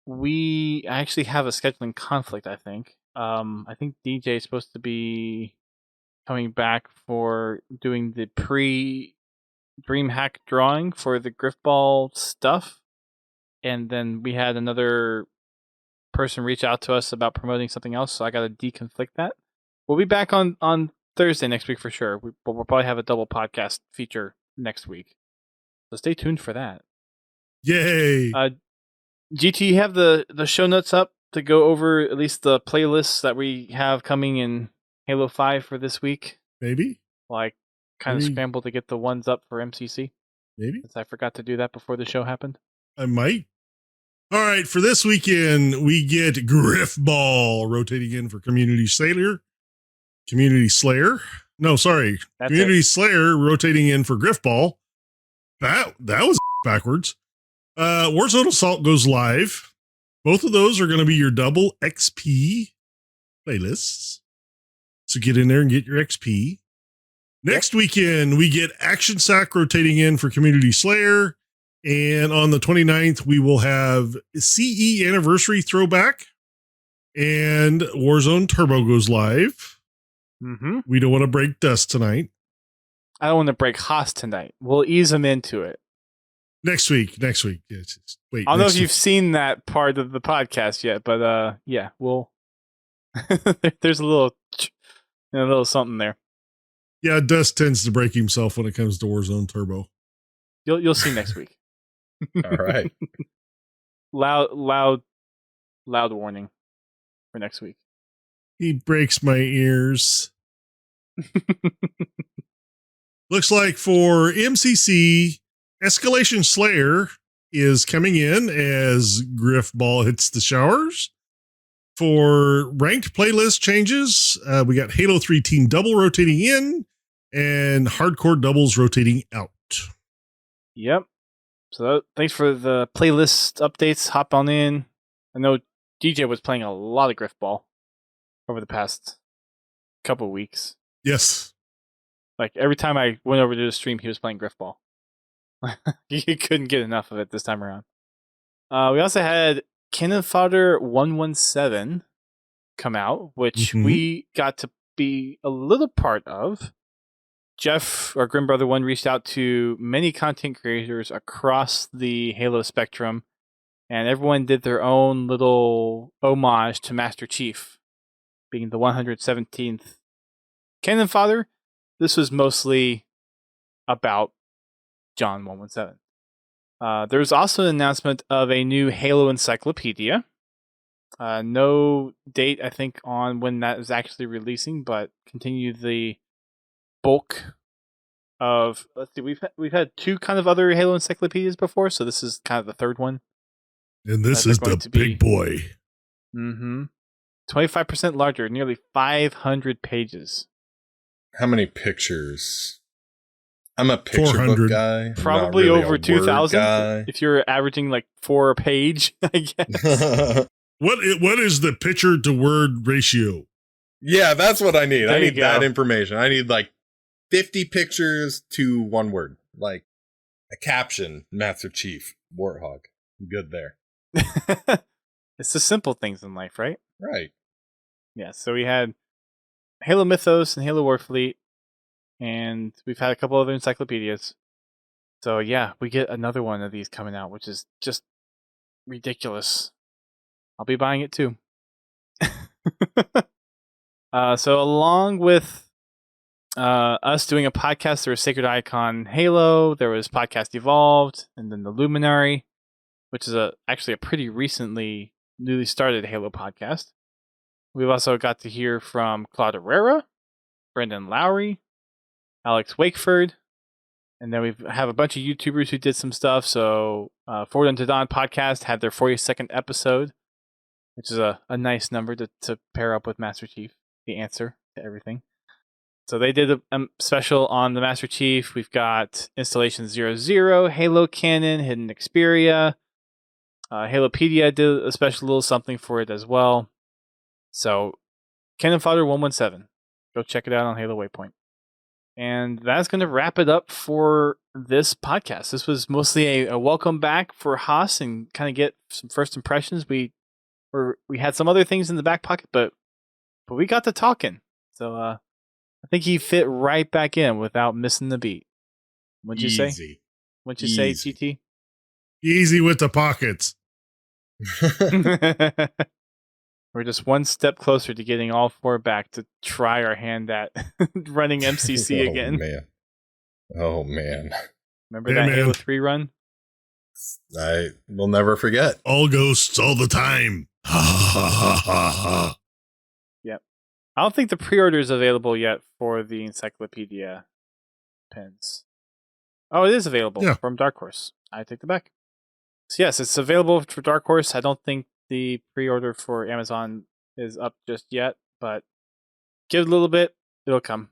We actually have a scheduling conflict, I think. I think DJ is supposed to be coming back for doing the pre-DreamHack drawing for the Griffball stuff. And then we had another person reach out to us about promoting something else, so I got to deconflict that. We'll be back on Thursday next week for sure. We'll probably have a double podcast feature next week. So stay tuned for that. Yay! GT, you have the show notes up to go over at least the playlists that we have coming in Halo 5 for this week? Maybe. Like, kind of scramble to get the ones up for MCC? Maybe. Since I forgot to do that before the show happened. I might. All right, for this weekend, we get Griffball rotating in for Community Slayer. No, sorry. That's Community it. Slayer rotating in for Griffball. That was backwards. Warzone Assault goes live. Both of those are going to be your double XP playlists. So get in there and get your XP. Next weekend, we get Action Sack rotating in for Community Slayer. And on the 29th, we will have CE Anniversary Throwback. And Warzone Turbo goes live. Mm-hmm. We don't want to break dust tonight. I don't want to break Haas tonight. We'll ease him into it. Next week. Wait. I don't know if you've seen that part of the podcast yet, but yeah, we'll. There's a little something there. Yeah, Dust tends to break himself when it comes to Warzone Turbo. You'll see next week. All right. Loud warning for next week. He breaks my ears. Looks like for MCC, Escalation Slayer is coming in as Griffball hits the showers. For ranked playlist changes, we got Halo 3 Team Double rotating in and Hardcore Doubles rotating out. Yep. So thanks for the playlist updates. Hop on in. I know DJ was playing a lot of Griffball over the past couple weeks. Yes. Like every time I went over to the stream, he was playing Griffball. You couldn't get enough of it this time around. We also had Canon Fodder 117 come out, which we got to be a little part of. Jeff, or Grim Brother 1, reached out to many content creators across the Halo spectrum, and everyone did their own little homage to Master Chief, being the 117th Canon Fodder. This was mostly about John 117. There's also an announcement of a new Halo Encyclopedia. No date, I think, on when that is actually releasing, but continue the bulk of. Let's see, we've had two kind of other Halo Encyclopedias before, so this is kind of the third one. And this is the big boy. 25% larger, nearly 500 pages. How many pictures? I'm a picture 400. book guy. Probably really over 2,000 if you're averaging like 4 a page, I guess. What is the picture to word ratio? Yeah, that's what I need. There I you need go. that information. I need like 50 pictures to one word, like a caption, Master Chief, Warthog. I'm good there. It's the simple things in life, right? Right. Yeah, so we had Halo Mythos and Halo Warfleet, and we've had a couple other encyclopedias. So yeah, we get another one of these coming out, which is just ridiculous. I'll be buying it too. So along with us doing a podcast, there was Sacred Icon Halo, there was Podcast Evolved, and then the Luminary, which is actually a pretty recently newly started Halo podcast. We've also got to hear from Claude Herrera, Brendan Lowry, Alex Wakeford, And then we have a bunch of YouTubers who did some stuff. So Forward Unto Dawn podcast had their 42nd episode, which is a nice number to pair up with Master Chief, the answer to everything. So they did a special on the Master Chief. We've got Installation 00, Halo Canon, Hidden Xperia. Halopedia did a special little something for it as well. So Canon Fodder 117. Go check it out on Halo Waypoint. And that's going to wrap it up for this podcast. This was mostly a welcome back for Haas and kind of get some first impressions. We had some other things in the back pocket, but we got to talking. So I think he fit right back in without missing the beat. What'd you say? What'd you say, GT? Easy with the pockets. We're just one step closer to getting all four back to try our hand at running MCC again. Oh, man. Remember that Halo 3 run? I will never forget. All ghosts all the time. Yep. I don't think the pre-order is available yet for the Encyclopedia pins. Oh, it is available from Dark Horse. I take it back. So yes, it's available for Dark Horse. I don't think the pre-order for Amazon is up just yet, but give it a little bit, it'll come.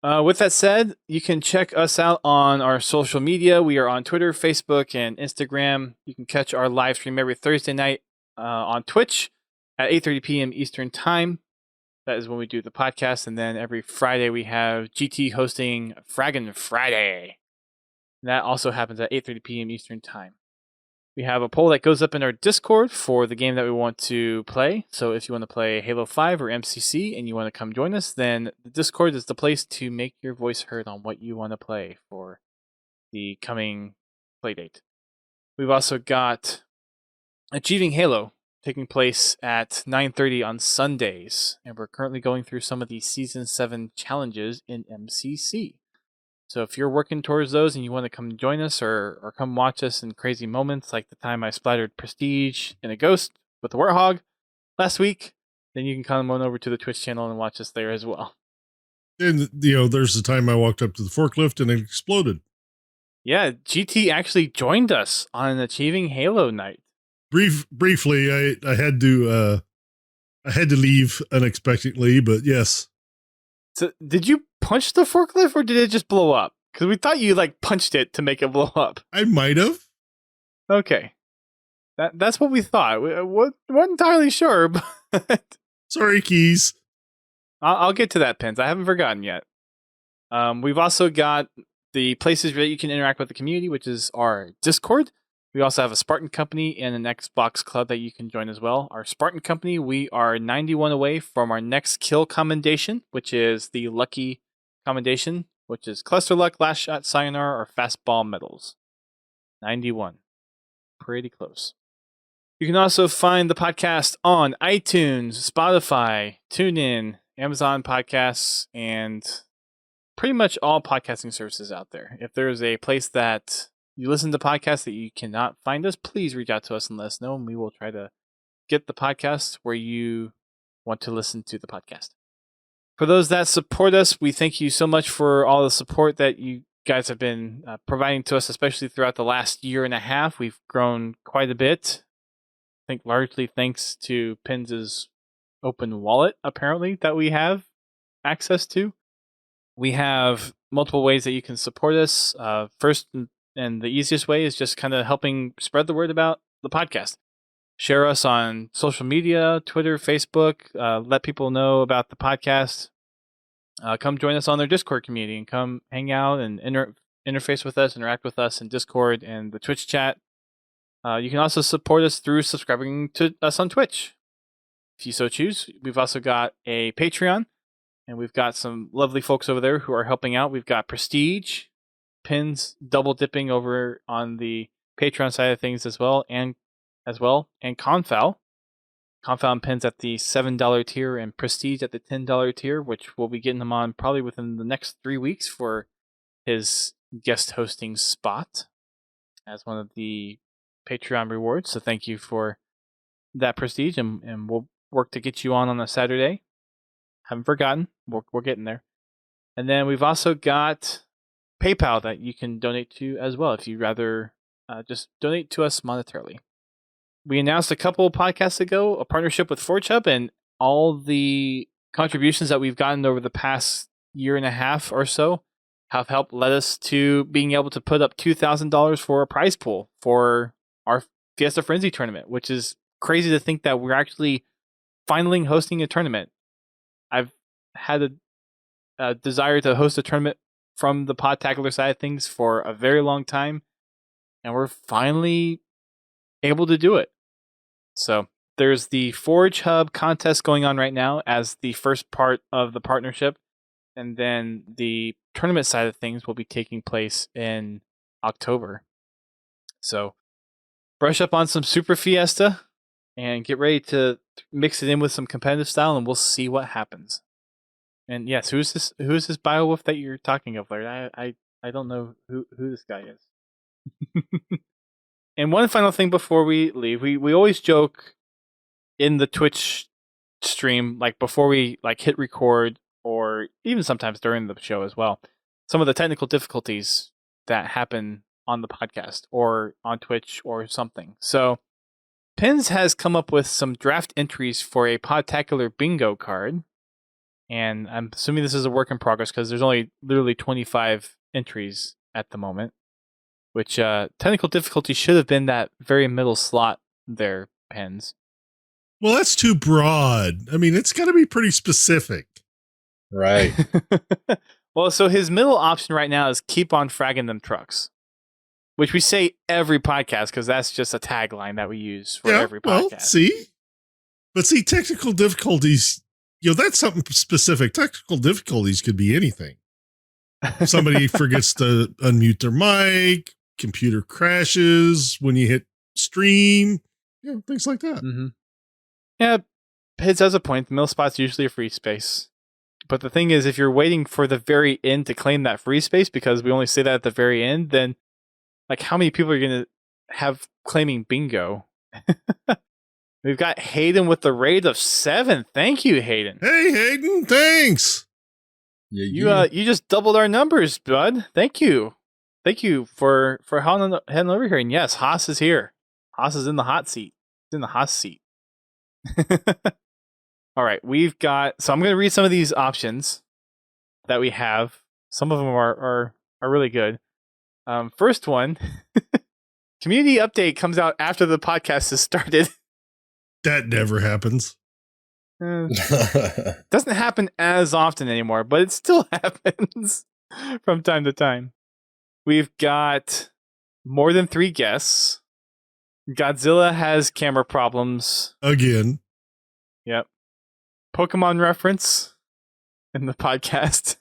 With that said, you can check us out on our social media. We are on Twitter, Facebook, and Instagram. You can catch our live stream every Thursday night on Twitch at 8:30 p.m. Eastern Time. That is when we do the podcast. And then every Friday we have GT hosting Fraggin' Friday. That also happens at 8:30 p.m. Eastern Time. We have a poll that goes up in our Discord for the game that we want to play. So if you want to play Halo 5 or MCC and you want to come join us, then the Discord is the place to make your voice heard on what you want to play for the coming playdate. We've also got Achieving Halo taking place at 9:30 on Sundays, and we're currently going through some of the Season 7 challenges in MCC. So if you're working towards those and you want to come join us or come watch us in crazy moments like the time I splattered Prestige in a ghost with the Warthog last week, then you can come on over to the Twitch channel and watch us there as well. And, there's the time I walked up to the forklift and it exploded. Yeah, GT actually joined us on an Achieving Halo night. Briefly, I had to leave unexpectedly, but yes. So did you punch the forklift or did it just blow up? Because we thought you punched it to make it blow up. I might have. Okay. That's what we thought. We weren't entirely sure, but... Sorry, Keys. I'll get to that, Pins. I haven't forgotten yet. We've also got the places that you can interact with the community, which is our Discord. We also have a Spartan Company and an Xbox Club that you can join as well. Our Spartan Company, we are 91 away from our next kill commendation, which is the Lucky commendation, which is Cluster Luck, Last Shot, Sayonara, or Fastball medals. 91. Pretty close. You can also find the podcast on iTunes, Spotify, TuneIn, Amazon Podcasts, and pretty much all podcasting services out there. If there's a place that you listen to podcasts that you cannot find us, please reach out to us and let us know, and we will try to get the podcast where you want to listen to the podcast. For those that support us, we thank you so much for all the support that you guys have been providing to us, especially throughout the last year and a half. We've grown quite a bit. I think largely thanks to Pins' open wallet, apparently, that we have access to. We have multiple ways that you can support us. First, and the easiest way is just kind of helping spread the word about the podcast. Share us on social media, Twitter, Facebook. Let people know about the podcast. Come join us on their Discord community and come hang out and interface with us, interact with us in Discord and the Twitch chat. You can also support us through subscribing to us on Twitch, if you so choose. We've also got a Patreon, and we've got some lovely folks over there who are helping out. We've got Prestige, Pins double dipping over on the Patreon side of things as well, and Confal and Pins at the $7 tier and Prestige at the $10 tier, which we'll be getting him on probably within the next 3 weeks for his guest hosting spot as one of the Patreon rewards. So thank you for that, Prestige, and we'll work to get you on a Saturday. Haven't forgotten. We're getting there. And then we've also got PayPal that you can donate to as well if you'd rather just donate to us monetarily. We announced a couple podcasts ago a partnership with Forge Hub, and all the contributions that we've gotten over the past year and a half or so have helped led us to being able to put up $2,000 for a prize pool for our Fiesta Frenzy tournament, which is crazy to think that we're actually finally hosting a tournament. I've had a desire to host a tournament from the Podtacular side of things for a very long time, and we're finally able to do it. So there's the Forge Hub contest going on right now as the first part of the partnership, and then the tournament side of things will be taking place in October. So brush up on some Super Fiesta and get ready to mix it in with some competitive style, and we'll see what happens. And yes, who's this Biowolf that you're talking of, Larry? I don't know who this guy is. And one final thing before we leave, we always joke in the Twitch stream, like before we like hit record, or even sometimes during the show as well, some of the technical difficulties that happen on the podcast or on Twitch or something. So Pins has come up with some draft entries for a Podtacular bingo card. And I'm assuming this is a work in progress because there's only literally 25 entries at the moment, which technical difficulty should have been that very middle slot there, Pins. Well, that's too broad. I mean, it's got to be pretty specific. Right. Well, so his middle option right now is keep on fragging them trucks, which we say every podcast because that's just a tagline that we use for every podcast. Well, see, technical difficulties, that's something specific. Technical difficulties could be anything. Somebody forgets to unmute their mic, computer crashes when you hit stream, things like that. Mm-hmm. Yeah, Pids has a point. The middle spot's usually a free space. But the thing is, if you're waiting for the very end to claim that free space, because we only say that at the very end, then like how many people are going to have claiming bingo? We've got Hayden with the raid of 7. Thank you, Hayden. Hey, Hayden, thanks. Yeah, You just doubled our numbers, bud. Thank you. Thank you for heading over here. And yes, Haas is here. Haas is in the hot seat. He's in the Haas seat. All right, we've got. So I'm going to read some of these options that we have. Some of them are really good. First one, community update comes out after the podcast has started. That never happens. Doesn't happen as often anymore, but it still happens from time to time. We've got more than 3 guests. Godzilla has camera problems. Again. Yep. Pokemon reference in the podcast.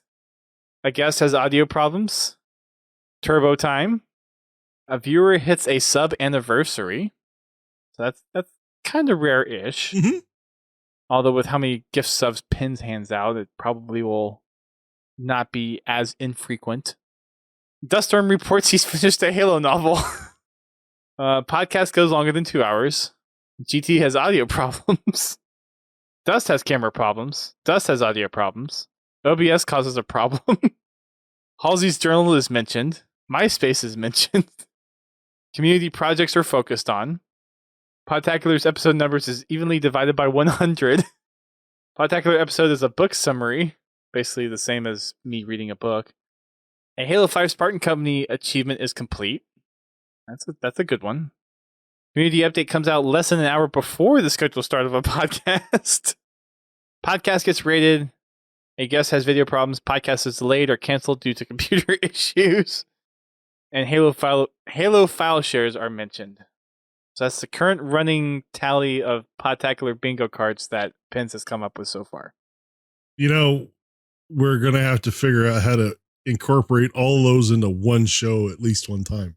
A guest has audio problems. Turbo time. A viewer hits a sub anniversary. So that's kind of rare-ish. Mm-hmm. Although with how many gift subs Pins hands out, it probably will not be as infrequent. Duststorm reports he's finished a Halo novel. Podcast goes longer than 2 hours. GT has audio problems. Dust has camera problems. Dust has audio problems. OBS causes a problem. Halsey's journal is mentioned. MySpace is mentioned. Community projects are focused on. Podtacular's episode numbers is evenly divided by 100. Podtacular episode is a book summary, basically the same as me reading a book. A Halo 5 Spartan Company achievement is complete. That's a good one. Community update comes out less than an hour before the scheduled start of a podcast. Podcast gets rated. A guest has video problems. Podcast is delayed or canceled due to computer issues. And Halo file shares are mentioned. So that's the current running tally of Podtacular bingo cards that Pins has come up with so far. We're going to have to figure out how to incorporate all those into one show at least one time.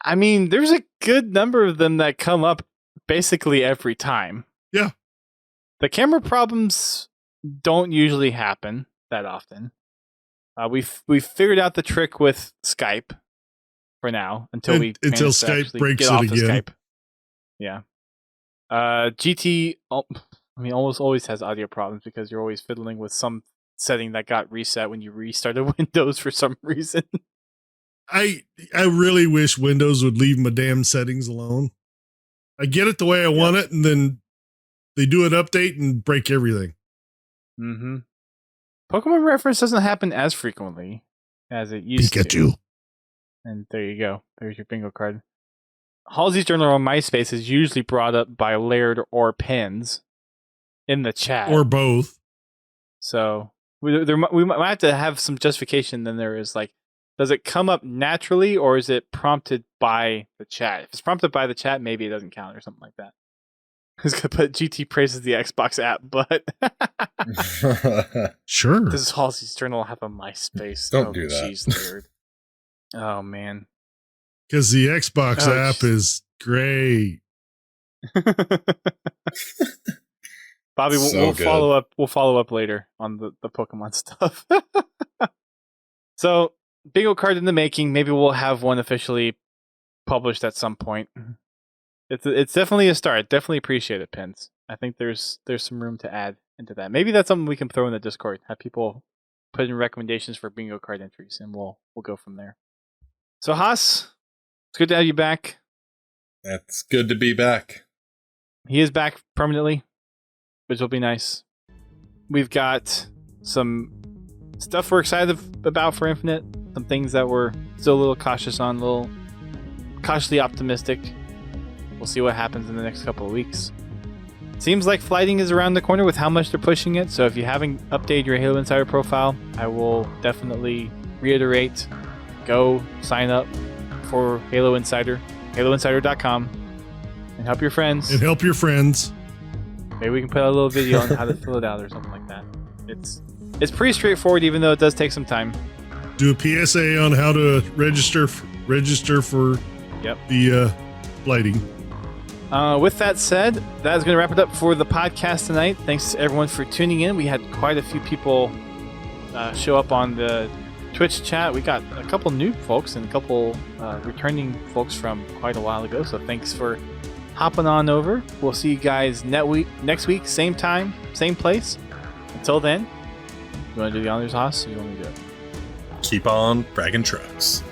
I mean, there's a good number of them that come up basically every time. Yeah. The camera problems don't usually happen that often. We've figured out the trick with Skype for now until Skype breaks it again. Skype. Yeah. GT, almost always has audio problems because you're always fiddling with some setting that got reset when you restarted Windows for some reason. I really wish Windows would leave my damn settings alone. I get it the way I want it, and then they do an update and break everything. Mm-hmm. Pokemon reference doesn't happen as frequently as it used to. Pikachu. And there you go. There's your bingo card. Halsey's Journal on MySpace is usually brought up by Laird or Pins in the chat. Or both. So we might have to have some justification. Then there is like, does it come up naturally or is it prompted by the chat? If it's prompted by the chat, maybe it doesn't count or something like that. I was going to put GT praises the Xbox app, but sure. Does Halsey's Journal have a MySpace? Don't do that. Jeez, Laird. Oh, man. Because the Xbox app is great. Bobby, So we'll good. follow up. We'll follow up later on the Pokemon stuff. So, bingo card in the making. Maybe we'll have one officially published at some point. It's definitely a start. Definitely appreciate it, Pins. I think there's some room to add into that. Maybe that's something we can throw in the Discord. Have people put in recommendations for bingo card entries, and we'll go from there. So, Haas, it's good to have you back. It's good to be back. He is back permanently, which will be nice. We've got some stuff we're excited about for Infinite. Some things that we're still a little cautious on, a little cautiously optimistic. We'll see what happens in the next couple of weeks. Seems like flighting is around the corner with how much they're pushing it. So if you haven't updated your Halo Insider profile, I will definitely reiterate, go sign up for Halo Insider, haloinsider.com, and help your friends. And help your friends. Maybe we can put out a little video on how to fill it out or something like that. It's pretty straightforward, even though it does take some time. Do a PSA on how to register for the flighting. With that said, that is going to wrap it up for the podcast tonight. Thanks to everyone for tuning in. We had quite a few people show up on the Twitch chat. We got a couple new folks and a couple returning folks from quite a while ago. So thanks for hopping on over. We'll see you guys next week, same time, same place. Until then, you want to do the honors, Haas? Or you want me to do it? Keep on fragging trucks.